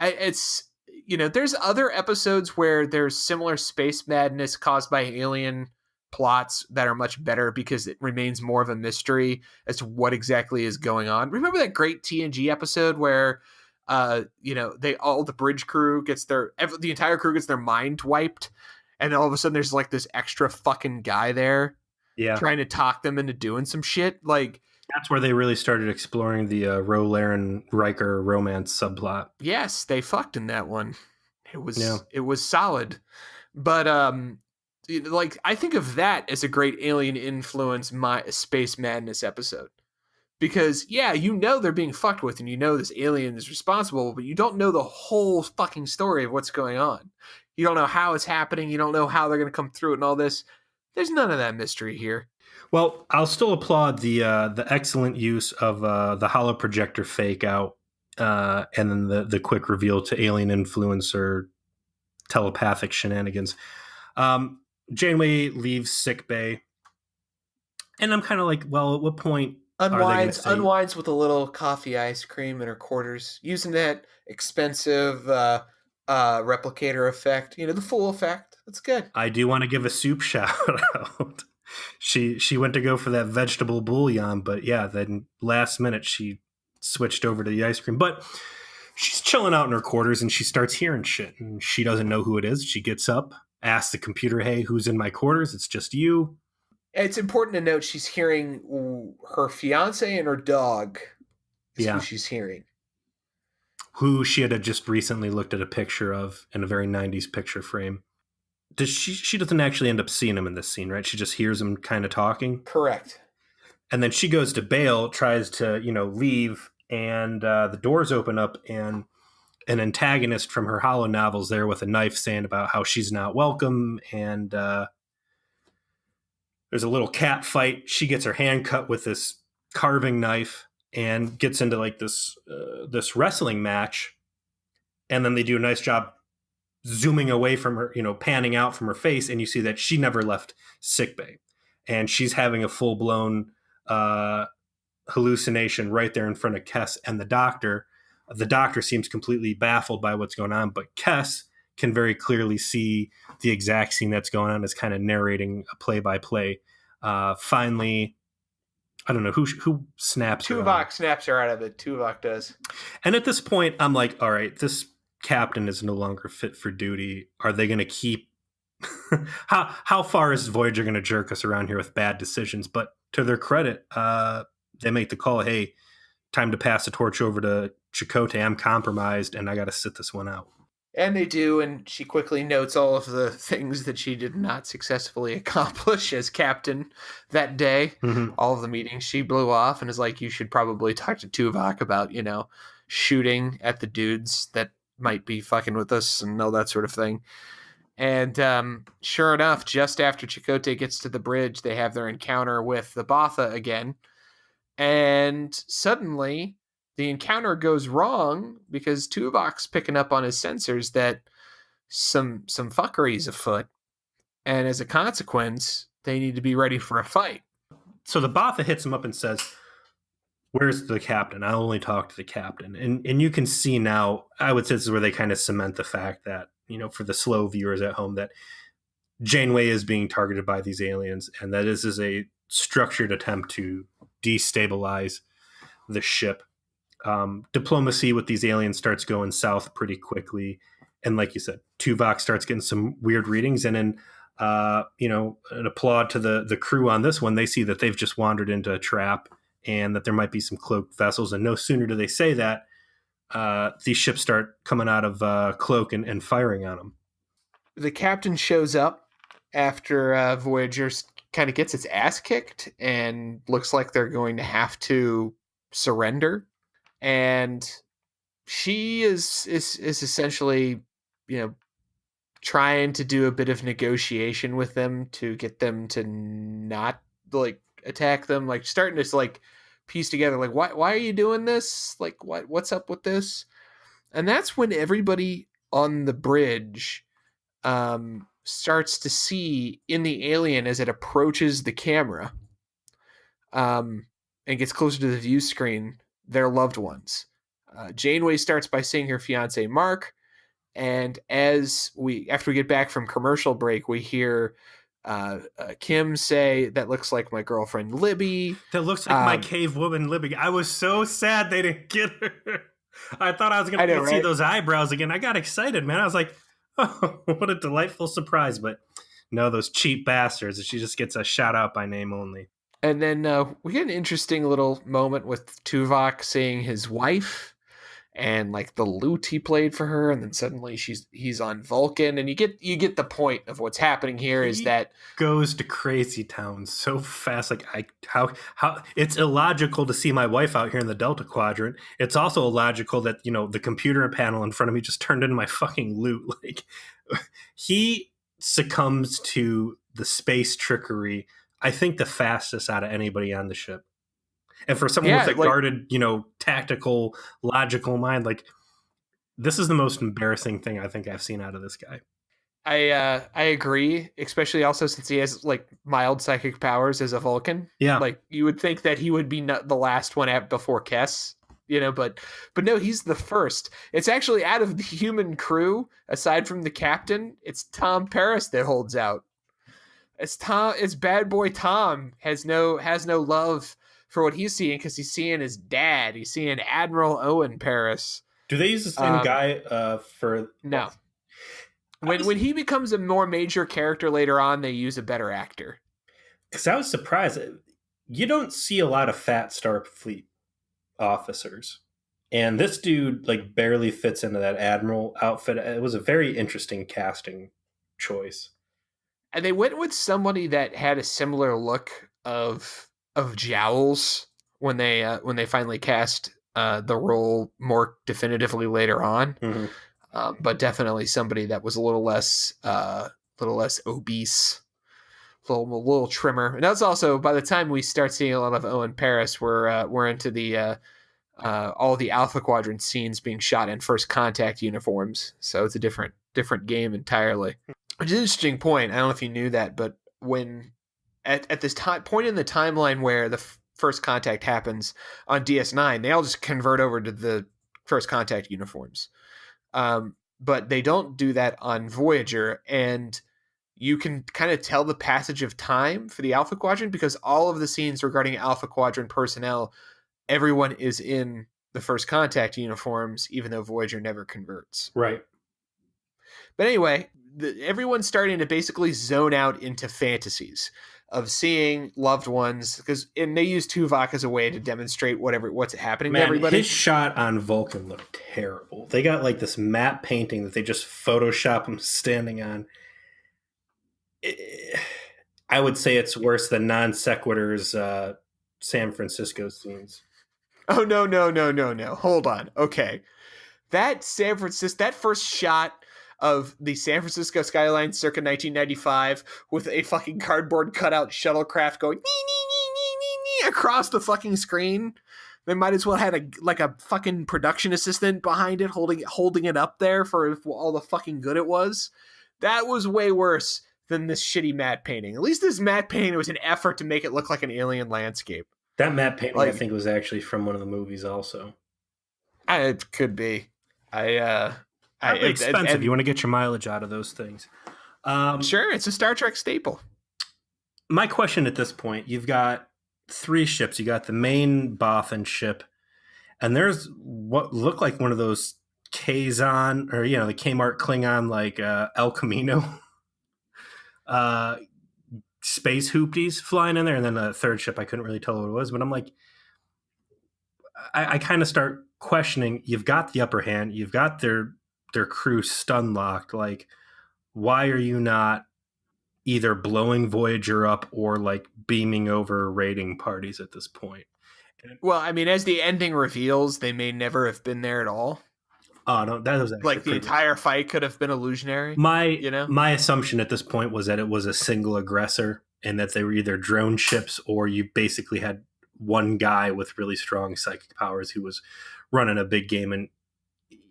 A: It's, there's other episodes where there's similar space madness caused by alien plots that are much better because it remains more of a mystery as to what exactly is going on. Remember that great TNG episode where the bridge crew the entire crew gets their mind wiped, and all of a sudden there's like this extra fucking guy there
B: Yeah.
A: trying to talk them into doing some shit. Like,
B: That's where they really started exploring the Rolaren Riker romance subplot.
A: yes, they fucked in that one.
B: Yeah.
A: It was solid. But like, I think of that as a great alien influence my space madness episode. Because yeah, they're being fucked with and this alien is responsible, but you don't know the whole fucking story of what's going on. You don't know how it's happening, you don't know how they're going to come through it and all this. There's none of that mystery here.
B: Well, I'll still applaud the excellent use of the hollow projector fake out, and then the quick reveal to alien influencer telepathic shenanigans. Janeway leaves sick bay, and I'm kind of like, well, at what point
A: Unwinds with a little coffee ice cream in her quarters, using that expensive replicator effect. The full effect. That's good.
B: I do want to give a soup shout out. She went to go for that vegetable bouillon, but yeah, then last minute she switched over to the ice cream. But she's chilling out in her quarters and she starts hearing shit, and she doesn't know who it is. She gets up, asks the computer, "Hey, who's in my quarters? It's just you."
A: It's important to note she's hearing her fiance and her dog is who she's hearing.
B: Who she had just recently looked at a picture of in a very 90s picture frame. She doesn't actually end up seeing him in this scene, right? She just hears him kind of talking.
A: Correct.
B: And then she goes to bail, tries to, leave, and the doors open up, and an antagonist from her hollow novel's there with a knife saying about how she's not welcome, and there's a little cat fight. She gets her hand cut with this carving knife and gets into like this wrestling match, and then they do a nice job zooming away from her, panning out from her face, and you see that she never left sickbay, and she's having a full-blown hallucination right there in front of Kess and the doctor. The doctor seems completely baffled by what's going on, but Kess can very clearly see the exact scene that's going on, is kind of narrating a play-by-play. Finally, I don't know who snaps her.
A: Tuvok snaps her out of it. Tuvok does.
B: And at this point, I'm like, all right, this captain is no longer fit for duty. Are they going to keep how far is Voyager going to jerk us around here with bad decisions? But to their credit, they make the call, hey, time to pass the torch over to Chakotay. I'm compromised and I got to sit this one out.
A: And they do, and she quickly notes all of the things that she did not successfully accomplish as captain that day.
B: Mm-hmm.
A: All of the meetings she blew off, and is like, you should probably talk to Tuvok about, shooting at the dudes that might be fucking with us and all that sort of thing. And sure enough, just after Chakotay gets to the bridge, they have their encounter with the Botha again. And suddenly the encounter goes wrong because Tuvok's picking up on his sensors that some fuckery's afoot. And as a consequence, they need to be ready for a fight.
B: So the Botha hits him up and says, "Where's the captain? I only talk to the captain." And you can see now, I would say this is where they kind of cement the fact that, for the slow viewers at home, that Janeway is being targeted by these aliens, and that this is a structured attempt to destabilize the ship. Diplomacy with these aliens starts going south pretty quickly. And like you said, Tuvok starts getting some weird readings. And then, an applaud to the crew on this one. They see that they've just wandered into a trap and that there might be some cloaked vessels. And no sooner do they say that, these ships start coming out of cloak and firing on them.
A: The captain shows up after Voyager kind of gets its ass kicked and looks like they're going to have to surrender. And she is essentially, trying to do a bit of negotiation with them to get them to not attack them, starting to piece together why are you doing this? What's up with this? And that's when everybody on the bridge starts to see in the alien as it approaches the camera, and gets closer to the view screen, their loved ones. Janeway starts by seeing her fiance Mark, and after we get back from commercial break, we hear Kim say, "That looks like my girlfriend Libby."
B: That looks like my cave woman Libby. I was so sad they didn't get her. I thought I was going to see those eyebrows again. I got excited, man. I was like, oh, what a delightful surprise. But no, those cheap bastards. She just gets a shout out by name only.
A: And then we get an interesting little moment with Tuvok seeing his wife and like the lute he played for her, and then suddenly he's on Vulcan, and you get the point of what's happening here. Is that
B: goes to crazy town so fast. Like how it's illogical to see my wife out here in the Delta Quadrant. It's also illogical that the computer panel in front of me just turned into my fucking lute. Like he succumbs to the space trickery, I think, the fastest out of anybody on the ship. And for someone with a guarded, tactical, logical mind, like this is the most embarrassing thing I think I've seen out of this guy.
A: I agree, especially also since he has like mild psychic powers as a Vulcan.
B: Yeah,
A: like you would think that he would be the last one before Kess, but no, he's the first. It's actually out of the human crew, aside from the captain, it's Tom Paris that holds out. It's bad boy Tom has no love for what he's seeing, because he's seeing his dad. He's seeing Admiral Owen Paris.
B: Do they use the same guy for...
A: No. When he becomes a more major character later on, they use a better actor.
B: Because I was surprised. You don't see a lot of fat Starfleet officers. And this dude like barely fits into that Admiral outfit. It was a very interesting casting choice.
A: And they went with somebody that had a similar look of jowls when they finally cast the role more definitively later on.
B: Mm-hmm.
A: But definitely somebody that was a little less obese, a little trimmer. And that's also, by the time we start seeing a lot of Owen Paris, we're into the all the Alpha Quadrant scenes being shot in First Contact uniforms. So it's a different game entirely. Which is an interesting point. I don't know if you knew that, but when at this point in the timeline where the First Contact happens on DS9, they all just convert over to the First Contact uniforms. But they don't do that on Voyager, and you can kind of tell the passage of time for the Alpha Quadrant, because all of the scenes regarding Alpha Quadrant personnel, everyone is in the First Contact uniforms, even though Voyager never converts.
B: Right.
A: But anyway, everyone's starting to basically zone out into fantasies of seeing loved ones, and they use Tuvok as a way to demonstrate what's happening to everybody.
B: His shot on Vulcan looked terrible. They got like this map painting that they just Photoshop him standing on. I would say it's worse than Non Sequitur's San Francisco scenes.
A: Oh, no. Hold on. Okay. That first shot of the San Francisco skyline circa 1995 with a fucking cardboard cutout shuttlecraft going across the fucking screen. They might as well had a fucking production assistant behind it holding it up there for all the fucking good it was. That was way worse than this shitty matte painting. At least this matte painting was an effort to make it look like an alien landscape.
B: That matte painting, I think, was actually from one of the movies also.
A: It could be.
B: Expensive. You want to get your mileage out of those things.
A: Sure, it's a Star Trek staple.
B: My question at this point, you've got 3 ships. You got the main Bothan ship, and there's what looked like one of those Kazon, or the Kmart Klingon, like El Camino space hoopties flying in there, and then a third ship I couldn't really tell what it was, but I'm like, I kind of start questioning. You've got the upper hand, you've got their crew stun locked. Like, why are you not either blowing Voyager up or like beaming over raiding parties at this point?
A: Well, I mean, as the ending reveals, they may never have been there at all.
B: Oh no, that was
A: like the entire fight could have been illusionary.
B: My assumption at this point was that it was a single aggressor, and that they were either drone ships, or you basically had one guy with really strong psychic powers who was running a big game. And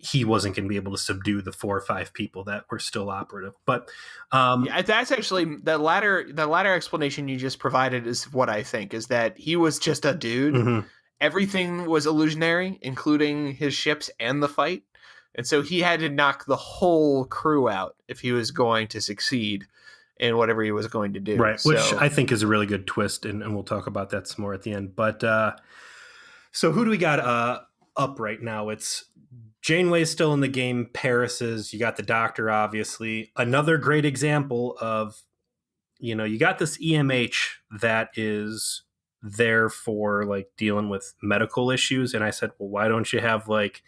B: he wasn't going to be able to subdue the 4 or 5 people that were still operative. But
A: yeah, that's actually the latter explanation you just provided is what I think is that he was just a dude.
B: mm-hmm.
A: Everything was illusionary, including his ships and the fight. And so he had to knock the whole crew out if he was going to succeed in whatever he was going to do.
B: Right, which I think is a really good twist, and we'll talk about that some more at the end. But so who do we got up right now? It's Janeway's still in the game. Paris is. You got the Doctor, obviously. Another great example of, you got this EMH that is there for like dealing with medical issues. And I said, well, why don't you have like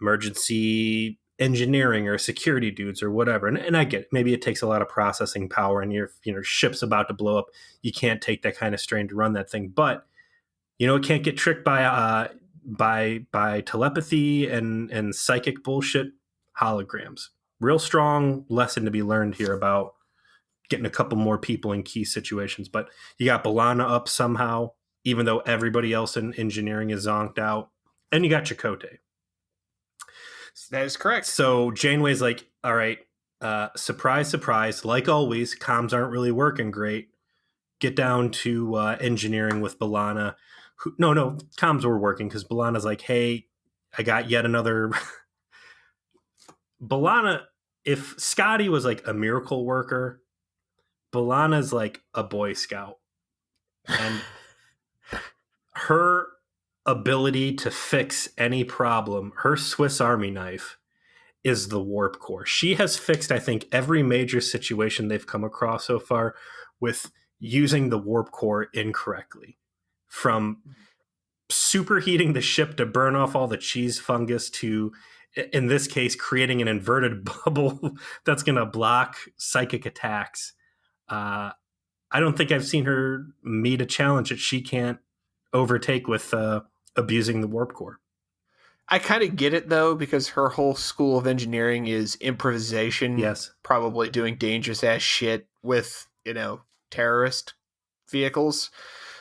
B: emergency engineering or security dudes or whatever? And I get it. Maybe it takes a lot of processing power, and your ship's about to blow up. You can't take that kind of strain to run that thing. But it can't get tricked by telepathy and psychic bullshit. Holograms. Real strong lesson to be learned here about getting a couple more people in key situations. But you got B'Elanna up somehow, even though everybody else in engineering is zonked out. And you got Chakotay.
A: That is correct.
B: So Janeway's like, all right, surprise, surprise. Like always, comms aren't really working great. Get down to engineering with B'Elanna. No, comms were working because B'Elanna's like, hey, I got yet another... B'Elanna, if Scotty was like a miracle worker, B'Elanna's like a Boy Scout. And her ability to fix any problem, her Swiss Army knife, is the warp core. She has fixed, I think, every major situation they've come across so far with using the warp core incorrectly. From superheating the ship to burn off all the cheese fungus to, in this case, creating an inverted bubble that's going to block psychic attacks. I don't think I've seen her meet a challenge that she can't overtake with abusing the warp core.
A: I kind of get it, though, because her whole school of engineering is improvisation.
B: Yes.
A: Probably doing dangerous ass shit with, terrorist vehicles.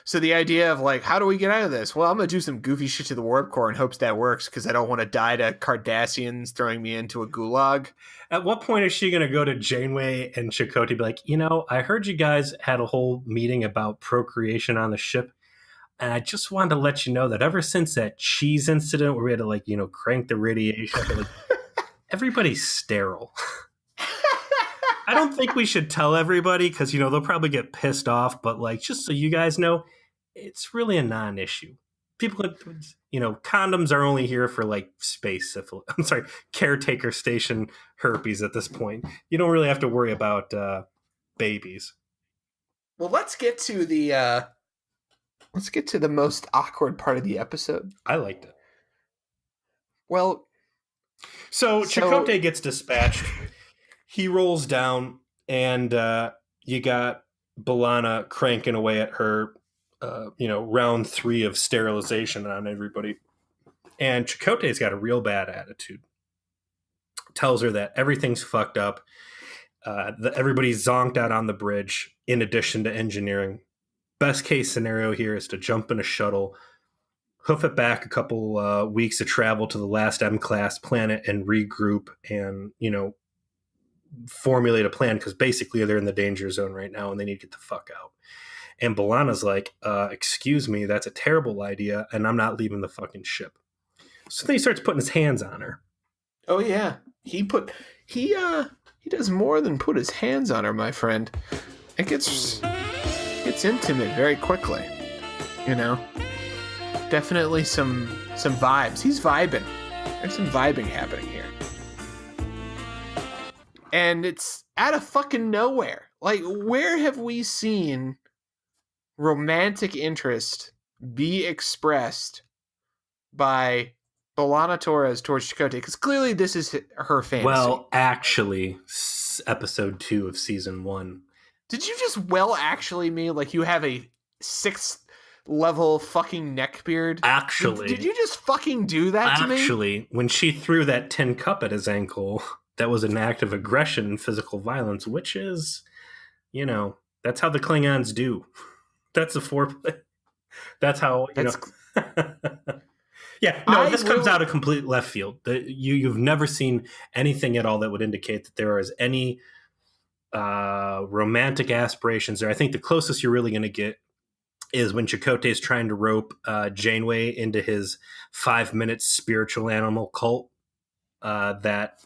A: So the idea of like, how do we get out of this? Well, I'm going to do some goofy shit to the warp core and hopes that works because I don't want to die to Cardassians throwing me into a gulag.
B: At what point is she going to go to Janeway and Chakotay and be like, I heard you guys had a whole meeting about procreation on the ship. And I just wanted to let you know that ever since that cheese incident where we had to crank the radiation, everybody's sterile. I don't think we should tell everybody because, they'll probably get pissed off. But just so you guys know, it's really a non-issue. People, condoms are only here for space syphilis. I'm sorry, caretaker station herpes at this point. You don't really have to worry about babies.
A: Well, let's get to the most awkward part of the episode.
B: I liked it.
A: Well,
B: so Chakotay gets dispatched. He rolls down, and you got B'Elanna cranking away at her, round 3 of sterilization on everybody. And Chakotay's got a real bad attitude. Tells her that everything's fucked up. That everybody's zonked out on the bridge, in addition to engineering. Best case scenario here is to jump in a shuttle, hoof it back a couple weeks of travel to the last M-class planet and regroup and, formulate a plan because basically they're in the danger zone right now and they need to get the fuck out. And B'Elanna's like, excuse me, that's a terrible idea and I'm not leaving the fucking ship. So then he starts putting his hands on her.
A: Oh yeah. He does more than put his hands on her, my friend. It gets intimate very quickly. Definitely some vibes. He's vibing. There's some vibing happening here. And it's out of fucking nowhere. Where have we seen romantic interest be expressed by B'Elanna Torres towards Chakotay? Because clearly this is her fantasy.
B: Well, actually, episode 2 of season 1.
A: Did you just actually mean you have a 6th level fucking neckbeard?
B: Actually.
A: Did you just fucking do that to me?
B: Actually, when she threw that tin cup at his ankle, that was an act of aggression and physical violence, which is, that's how the Klingons do. That's the foreplay. That's how, Yeah, no,
A: I
B: this comes
A: will.
B: out of complete left field. You've never seen anything at all that would indicate that there is any romantic aspirations there. I think the closest you're really going to get is when Chakotay is trying to rope Janeway into his 5 minute spiritual animal cult. That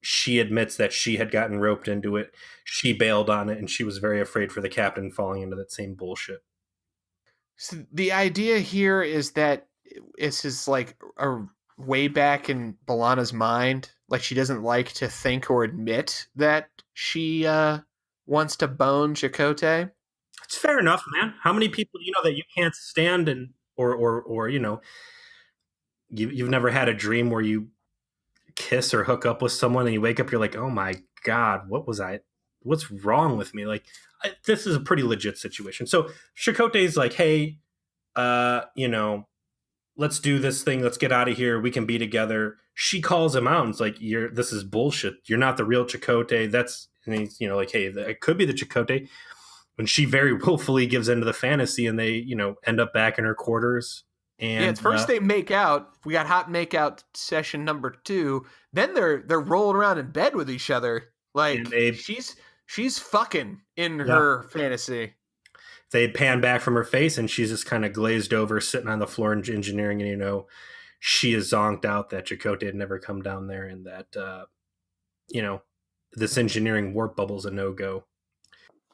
B: she admits that she had gotten roped into it. She bailed on it, and she was very afraid for the captain falling into that same bullshit.
A: So the idea here is that it's just like a way back in Balana's mind. Like she doesn't like to think or admit that she wants to bone Chakotay.
B: It's fair enough, man. How many people do you know that you can't stand and or you've never had a dream where you kiss or hook up with someone and you wake up, you're like, oh my god, what's wrong with me? Like, this is a pretty legit situation. So Chakotay's like, hey, you know, let's do this thing. Let's get out of here. We can be together. She calls him out and it's like, this is bullshit. You're not the real Chakotay. And he's, like, hey, it could be the Chakotay. When she very willfully gives into the fantasy and they, end up back in her quarters. And
A: Yeah, it's first they make out. We got hot makeout session number 2. Then they're rolling around in bed with each other. Like she's fucking in her fantasy.
B: They pan back from her face and she's just kind of glazed over, sitting on the floor engineering, and she is zonked out that Chakotay had never come down there, and that this engineering warp bubble's a no-go.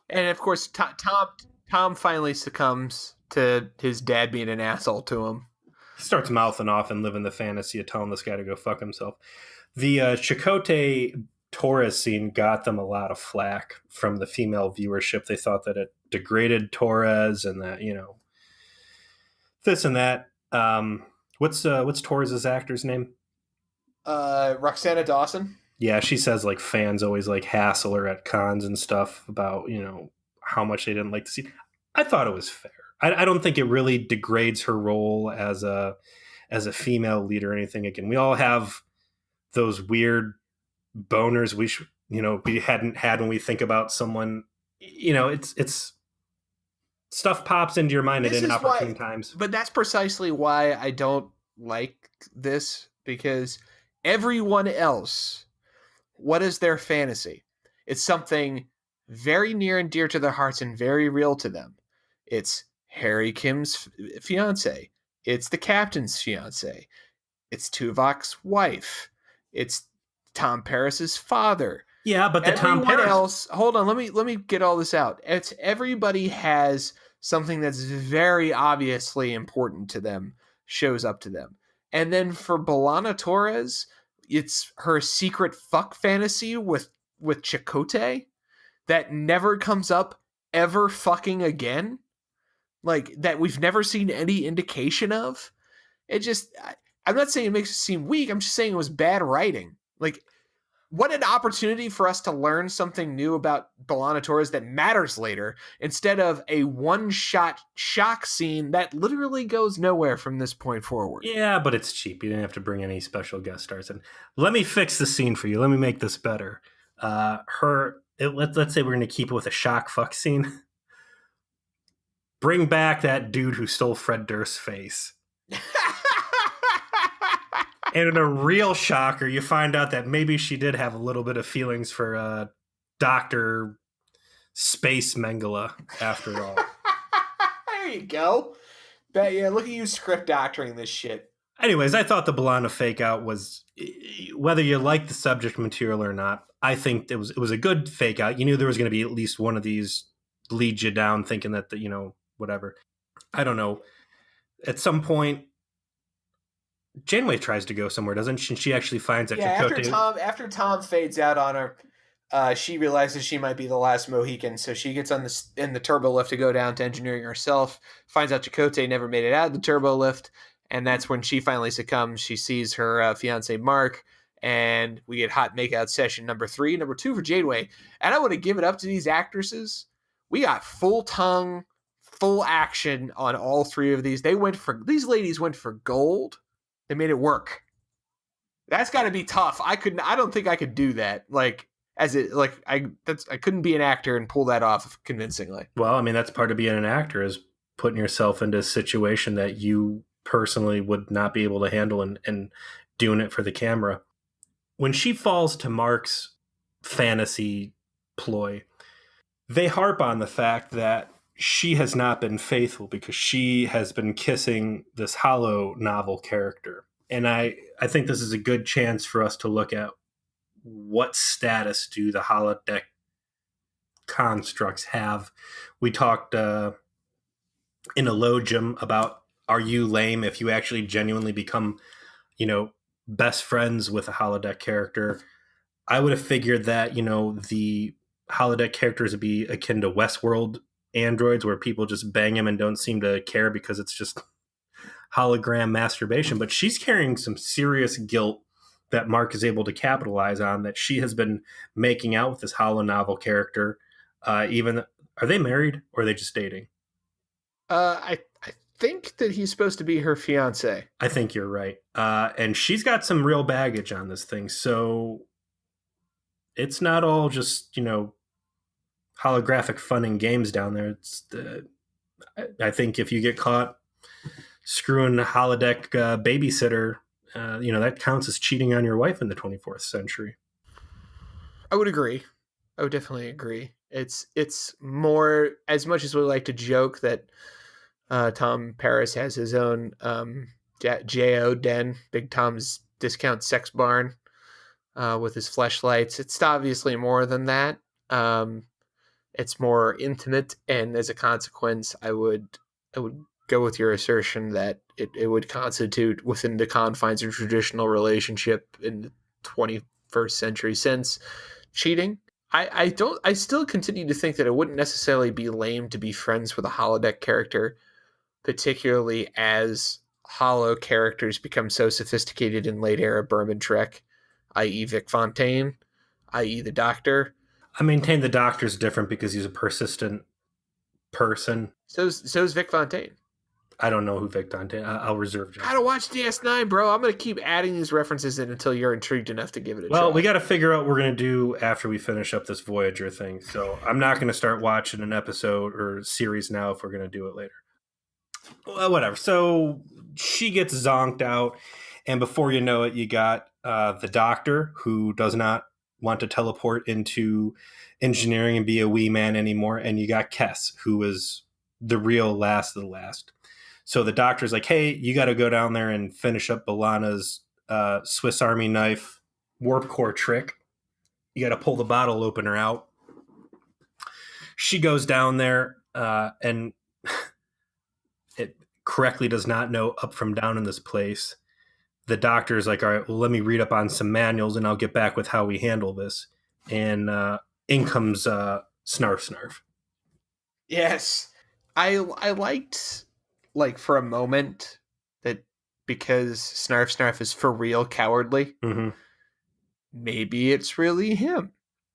A: And of course, Tom finally succumbs to his dad being an asshole to him.
B: He starts mouthing off and living the fantasy of telling this guy to go fuck himself. The Chakotay Torres scene got them a lot of flack from the female viewership. They thought that it degraded Torres and that, this and that. What's Torres's actor's name?
A: Roxana Dawson.
B: Yeah, she says like fans always like hassle her at cons and stuff about, how much they didn't like the scene. I thought it was fair. I don't think it really degrades her role as a female lead or anything. Again, we all have those weird boners we hadn't had when we think about someone. It's stuff pops into your mind at inopportune times.
A: But that's precisely why I don't like this, because everyone else, what is their fantasy? It's something very near and dear to their hearts and very real to them. It's Harry Kim's fiance. It's the captain's fiance. It's Tuvok's wife. It's Tom Paris's father.
B: Yeah, but
A: Everyone else. Hold on, let me get all this out. It's everybody has something that's very obviously important to them, shows up to them. And then for B'Elanna Torres, it's her secret fuck fantasy with Chakotay that never comes up ever fucking again. Like, that we've never seen any indication of. I'm not saying it makes it seem weak. I'm just saying it was bad writing. Like, what an opportunity for us to learn something new about B'Elanna Torres that matters later, instead of a one-shot shock scene that literally goes nowhere from this point forward.
B: Yeah, but it's cheap. You didn't have to bring any special guest stars in. Let me fix the scene for you. Let me make this better. Let's say we're going to keep it with a shock fuck scene. Bring back that dude who stole Fred Durst's face. And in a real shocker, you find out that maybe she did have a little bit of feelings for Dr. Space Mengele after all.
A: There you go. But yeah, look at you script doctoring this shit.
B: Anyways, I thought the B'Elanna fake out was, whether you like the subject material or not, I think it was a good fake out. You knew there was going to be at least one of these lead you down thinking that, whatever. I don't know. At some point, Janeway tries to go somewhere, doesn't she? She actually finds that Chakotay.
A: After Tom fades out on her, she realizes she might be the last Mohican, so she gets in the turbo lift to go down to engineering herself. Finds out Chakotay never made it out of the turbo lift, and that's when she finally succumbs. She sees her fiance Mark, and we get hot makeout session number 3, number 2 for Janeway. And I want to give it up to these actresses. We got full tongue, full action on all 3 of these. These ladies went for gold. They made it work. That's got to be tough. I don't think I could do that. I couldn't be an actor and pull that off convincingly.
B: Well, I mean, that's part of being an actor, is putting yourself into a situation that you personally would not be able to handle, and doing it for the camera. When she falls to Mark's fantasy ploy, they harp on the fact that she has not been faithful because she has been kissing this hollow novel character. And I think this is a good chance for us to look at what status do the holodeck constructs have. We talked in Elogium about, are you lame if you actually genuinely become, best friends with a holodeck character? I would have figured that, the holodeck characters would be akin to Westworld androids, where people just bang them and don't seem to care because it's just hologram masturbation. But she's carrying some serious guilt that Mark is able to capitalize on, that she has been making out with this holo novel character. Even Are they married or are they just dating?
A: I think that he's supposed to be her fiance.
B: I think you're right. And she's got some real baggage on this thing. So it's not all just, holographic fun and games down there. I think if you get caught screwing a holodeck babysitter, that counts as cheating on your wife in the 24th century.
A: I would agree. I would definitely agree. It's more, as much as we like to joke that Tom Paris has his own J.O. den, Big Tom's discount sex barn, with his fleshlights. It's obviously more than that. It's more intimate, and as a consequence, I would go with your assertion that it would constitute within the confines of a traditional relationship in the 21st century sense cheating. I still continue to think that it wouldn't necessarily be lame to be friends with a holodeck character, particularly as holo characters become so sophisticated in late era Berman Trek, i.e. Vic Fontaine, i.e. the Doctor.
B: I maintain the Doctor's different because he's a persistent person.
A: So's Vic Fontaine.
B: I don't know who Vic Fontaine. I'll reserve judgment.
A: Gotta watch DS9, bro. I'm gonna keep adding these references in until you're intrigued enough to give it a try.
B: Well, we got to figure out what we're going to do after we finish up this Voyager thing. So I'm not going to start watching an episode or series now if we're going to do it later. Well, whatever. So she gets zonked out, and before you know it, you got the Doctor, who does not want to teleport into engineering and be a wee man anymore, and you got Kes, who is the real last of the last. So the Doctor's like, hey, you got to go down there and finish up B'Elanna's Swiss Army knife warp core trick. You got to pull the bottle opener out. She goes down there and it correctly does not know up from down in this place. The Doctor's like, all right, well, let me read up on some manuals and I'll get back with how we handle this. And in comes Snarf Snarf.
A: Yes. I liked, like, for a moment, that because Snarf Snarf is for real cowardly, maybe it's really him.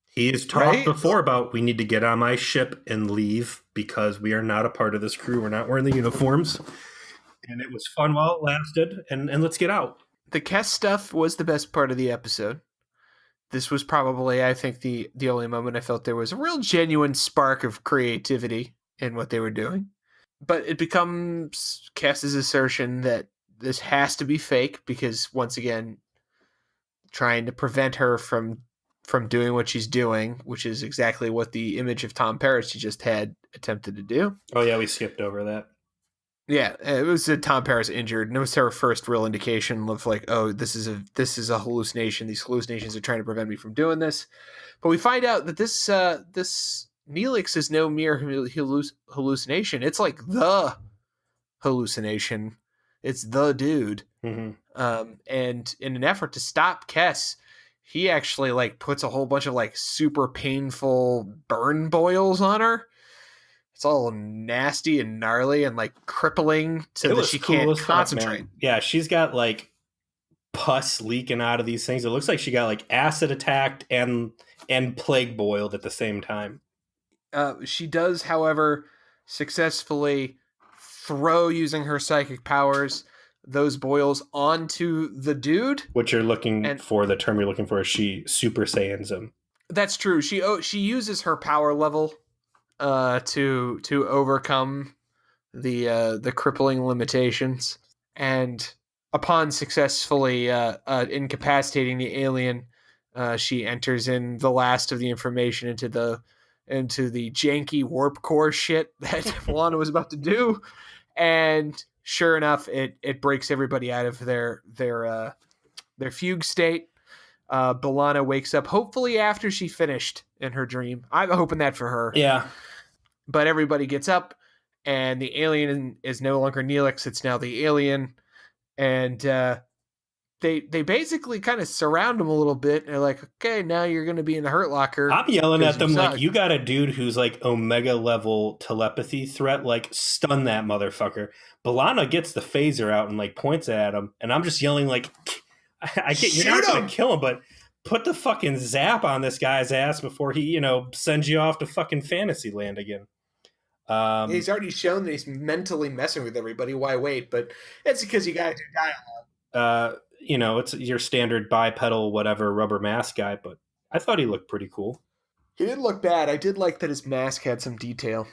B: He's talked before about, we need to get on my ship and leave because we are not a part of this crew. We're not wearing the uniforms. And it was fun while it lasted, and let's get out.
A: The Kes stuff was the best part of the episode. This was probably, I think, the only moment I felt there was a real genuine spark of creativity in what they were doing. But it becomes Kes's assertion that this has to be fake because, once again, trying to prevent her from doing what she's doing, which is exactly what the image of Tom Paris she just had attempted to do.
B: Oh, yeah, we skipped over that.
A: Yeah, it was Tom Paris injured, and it was her first real indication of like, oh, this is a hallucination. These hallucinations are trying to prevent me from doing this. But we find out that this Neelix is no mere hallucination. It's like the hallucination. It's the dude.
B: Mm-hmm.
A: And in an effort to stop Kes, he actually like puts a whole bunch of like super painful burn boils on her. It's all nasty and gnarly and like crippling so that she can't concentrate.
B: Yeah, she's got like pus leaking out of these things. It looks like she got like acid attacked and plague boiled at the same time.
A: She does, however, successfully throw, using her psychic powers, those boils onto the dude.
B: What you're looking for, the term you're looking for, is she Super Saiyans him.
A: That's true. She uses her power level to overcome the crippling limitations. and upon successfully incapacitating the alien, she enters in the last of the information into the janky warp core shit that Milana was about to do, and sure enough, it breaks everybody out of their fugue state. B'Elanna wakes up, hopefully after she finished in her dream. I'm hoping that for her.
B: Yeah.
A: But everybody gets up, and the alien is no longer Neelix. It's now the alien, and they basically kind of surround him a little bit. And they're like, "Okay, now you're going to be in the Hurt Locker."
B: I'm yelling at them like,
A: suck.
B: you got a dude who's like Omega level telepathy threat, like stun that motherfucker. B'Elanna gets the phaser out and like points at him, and I'm just yelling like, I get you're not going to kill him, but put the fucking zap on this guy's ass before he, sends you off to fucking fantasy land again.
A: He's already shown that he's mentally messing with everybody. Why wait? But it's because you guys are
B: dialogue. It's your standard bipedal, whatever, rubber mask guy, but I thought he looked pretty cool.
A: He didn't look bad. I did like that his mask had some detail.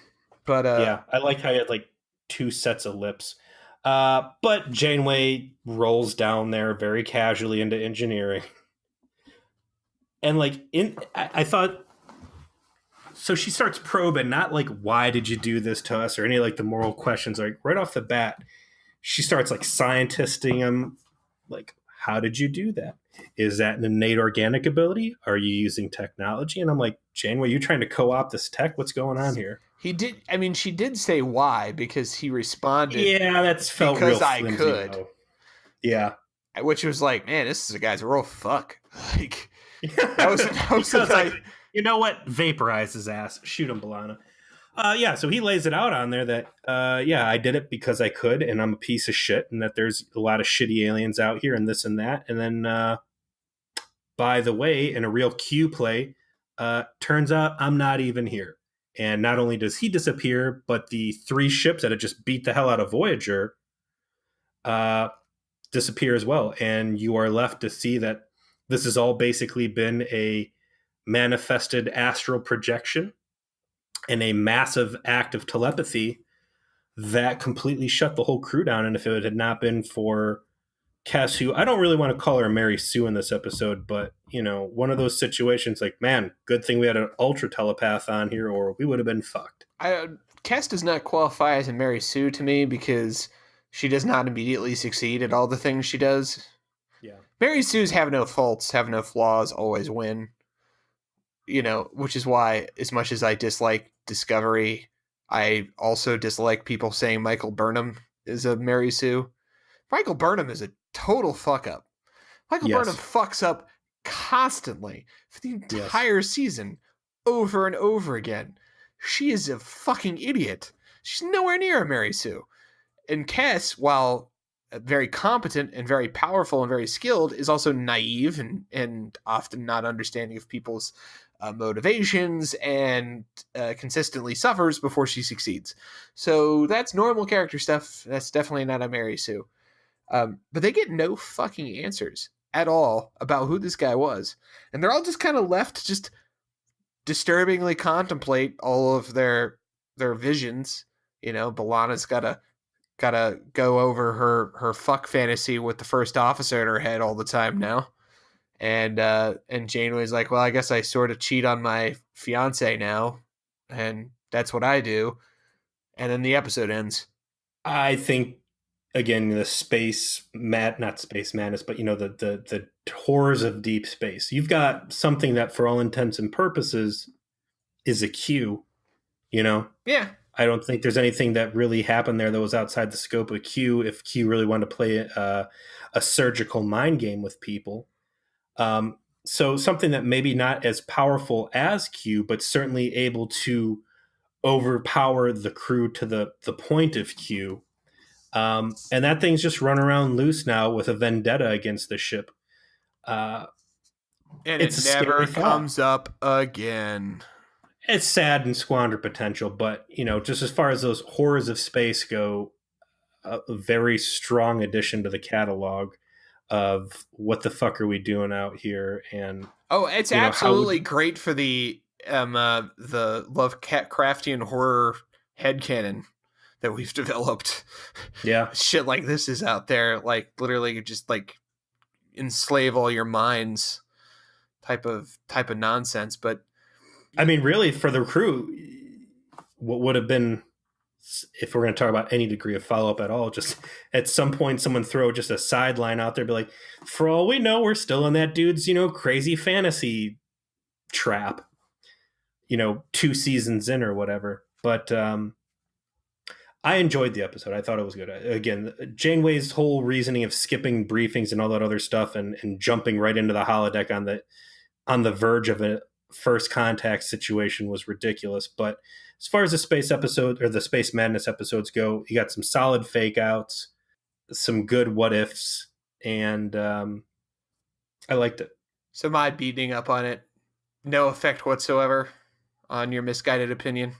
A: But
B: yeah, I like how he had like 2 sets of lips. But Janeway rolls down there very casually into engineering. And like I thought, so she starts probing, not like, why did you do this to us, or any like the moral questions. Like right off the bat, she starts like scientisting him, like, how did you do that? Is that an innate organic ability? Are you using technology? And I'm like, Janeway, you trying to co-opt this tech? What's going on here?
A: He did. I mean, she did say why, because he responded.
B: Yeah, that's felt
A: because
B: real
A: I
B: flimsy,
A: could.
B: Though. Yeah,
A: which was like, man, this is a guy's real fuck. Like that was like,
B: you know what? Vaporize his ass. Shoot him, B'Elanna. Yeah, so he lays it out on there that, I did it because I could, and I'm a piece of shit, and that there's a lot of shitty aliens out here, and this and that. And then, by the way, in a real Q play, turns out I'm not even here. And not only does he disappear, but the 3 ships that had just beat the hell out of Voyager disappear as well. And you are left to see that this has all basically been a manifested astral projection and a massive act of telepathy that completely shut the whole crew down. And if it had not been for Cass, who I don't really want to call her Mary Sue in this episode, but, one of those situations like, man, good thing we had an ultra telepath on here or we would have been fucked.
A: Cass does not qualify as a Mary Sue to me because she does not immediately succeed at all the things she does.
B: Yeah.
A: Mary Sue's have no faults, have no flaws, always win. Which is why, as much as I dislike Discovery, I also dislike people saying Michael Burnham is a Mary Sue. Michael Burnham is a total fuck up. Michael Burnham fucks up constantly for the entire season, over and over again. She is a fucking idiot. She's nowhere near a Mary Sue. And Cass, while very competent and very powerful and very skilled, is also naive and often not understanding of people's motivations and consistently suffers before she succeeds. So that's normal character stuff. That's definitely not a Mary Sue. But they get no fucking answers at all about who this guy was. And they're all just kind of left to just disturbingly contemplate all of their visions. B'Elanna's gotta go over her fuck fantasy with the first officer in her head all the time now. And Janeway's like, well, I guess I sort of cheat on my fiance now, and that's what I do. And then the episode ends.
B: I think, again, the not space madness, but the horrors of deep space. You've got something that, for all intents and purposes, is a Q.
A: Yeah.
B: I don't think there's anything that really happened there that was outside the scope of Q. If Q really wanted to play a surgical mind game with people. So something that maybe not as powerful as Q, but certainly able to overpower the crew to the point of Q. And that thing's just run around loose now with a vendetta against the ship.
A: And it never comes up again.
B: It's sad and squander potential, but, just as far as those horrors of space go, a very strong addition to the catalog of what the fuck are we doing out here. And
A: it's absolutely great for the Lovecraftian horror headcanon that we've developed.
B: Yeah.
A: Shit like this is out there, like literally just like enslave all your minds type of nonsense. But
B: I mean, really, for the crew, what would have been, if we're going to talk about any degree of follow-up at all, just at some point someone throw just a sideline out there, be like, for all we know, we're still in that dude's, crazy fantasy trap, 2 seasons in or whatever. But I enjoyed the episode. I thought it was good. Again, Janeway's whole reasoning of skipping briefings and all that other stuff and jumping right into the holodeck on the verge of a first contact situation was ridiculous. But as far as the space episode or the Space Madness episodes go, you got some solid fake outs, some good what ifs, and I liked it.
A: So my beating up on it, no effect whatsoever on your misguided opinion?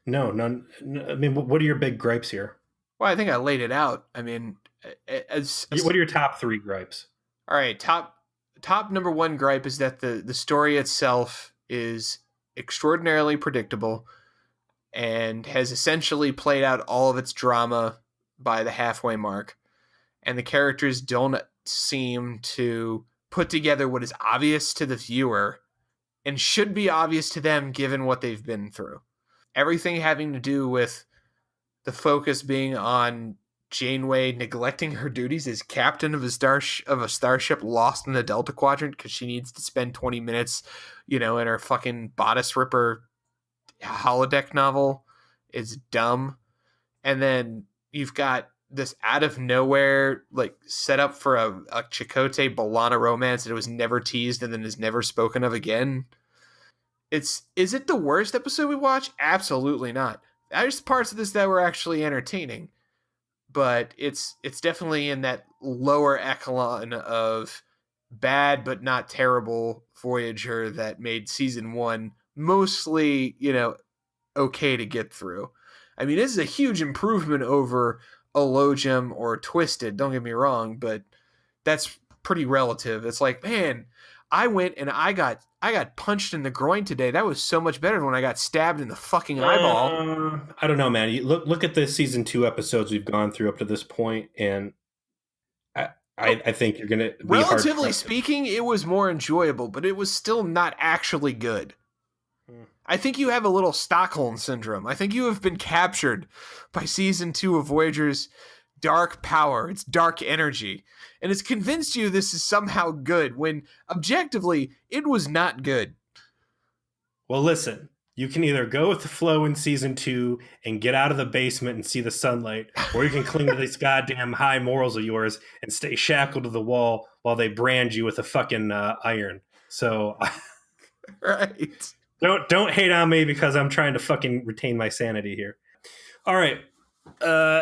B: No, none. I mean, what are your big gripes here?
A: Well, I think I laid it out. I mean,
B: what are your top 3 gripes?
A: All right, top number 1 gripe is that the story itself is extraordinarily predictable and has essentially played out all of its drama by the halfway mark. And the characters don't seem to put together what is obvious to the viewer and should be obvious to them given what they've been through. Everything having to do with the focus being on Janeway neglecting her duties as captain of a starship lost in the Delta Quadrant because she needs to spend 20 minutes, in her fucking bodice ripper holodeck novel is dumb. And then you've got this out of nowhere, like, set up for a Chakotay B'Elanna romance that was never teased and then is never spoken of again. Is it the worst episode we watched? Absolutely not. There's parts of this that were actually entertaining, but it's definitely in that lower echelon of bad but not terrible Voyager that made season 1 mostly, okay to get through. I mean, this is a huge improvement over Elogium or Twisted, don't get me wrong, but that's pretty relative. It's like, man, I went and I got punched in the groin today. That was so much better than when I got stabbed in the fucking eyeball.
B: I don't know, man. You look at the season 2 episodes we've gone through up to this point, and I think you're gonna be
A: relatively speaking, it was more enjoyable, but it was still not actually good. I think you have a little Stockholm Syndrome. I think you have been captured by season 2 of Voyager's dark power, its dark energy, and it's convinced you this is somehow good when objectively it was not good.
B: Well, listen, you can either go with the flow in season 2 and get out of the basement and see the sunlight, or you can cling to these goddamn high morals of yours and stay shackled to the wall while they brand you with a fucking iron. So,
A: right.
B: Don't hate on me because I'm trying to fucking retain my sanity here. All right.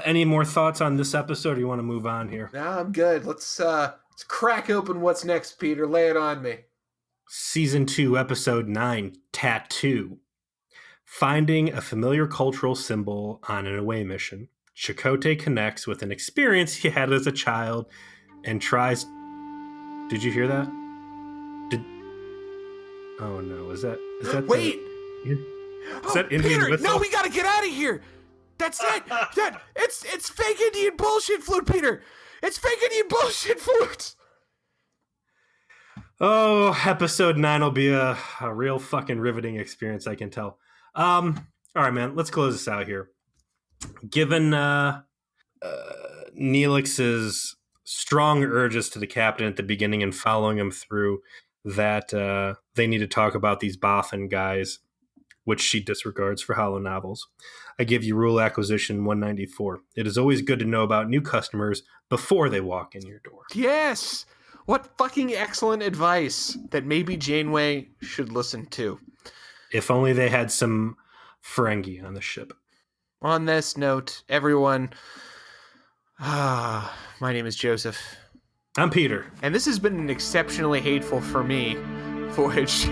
B: Any more thoughts on this episode, or you want to move on here?
A: No, I'm good. Let's crack open what's next, Peter. Lay it on me.
B: Season 2, Episode 9, Tattoo. Finding a familiar cultural symbol on an away mission, Chakotay connects with an experience he had as a child and tries... Did you hear that? Oh no, is that
A: Wait!
B: Is that Indian
A: Peter,
B: whistle?
A: no, we gotta get out of here! That's it! It's fake Indian bullshit flute, Peter! It's fake Indian bullshit flute!
B: Oh, episode 9 will be a real fucking riveting experience, I can tell. All right, man, let's close this out here. Given Neelix's strong urges to the captain at the beginning and following him through that they need to talk about these Bothan guys, which she disregards for holo novels, I give you Rule Acquisition 194. It is always good to know about new customers before they walk in your door.
A: Yes! What fucking excellent advice that maybe Janeway should listen to.
B: If only they had some Ferengi on the ship.
A: On this note, everyone, my name is Joseph.
B: I'm Peter.
A: And this has been an exceptionally hateful for me voyage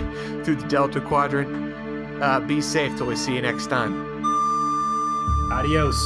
A: through the Delta Quadrant. Be safe till we see you next time.
B: Adios.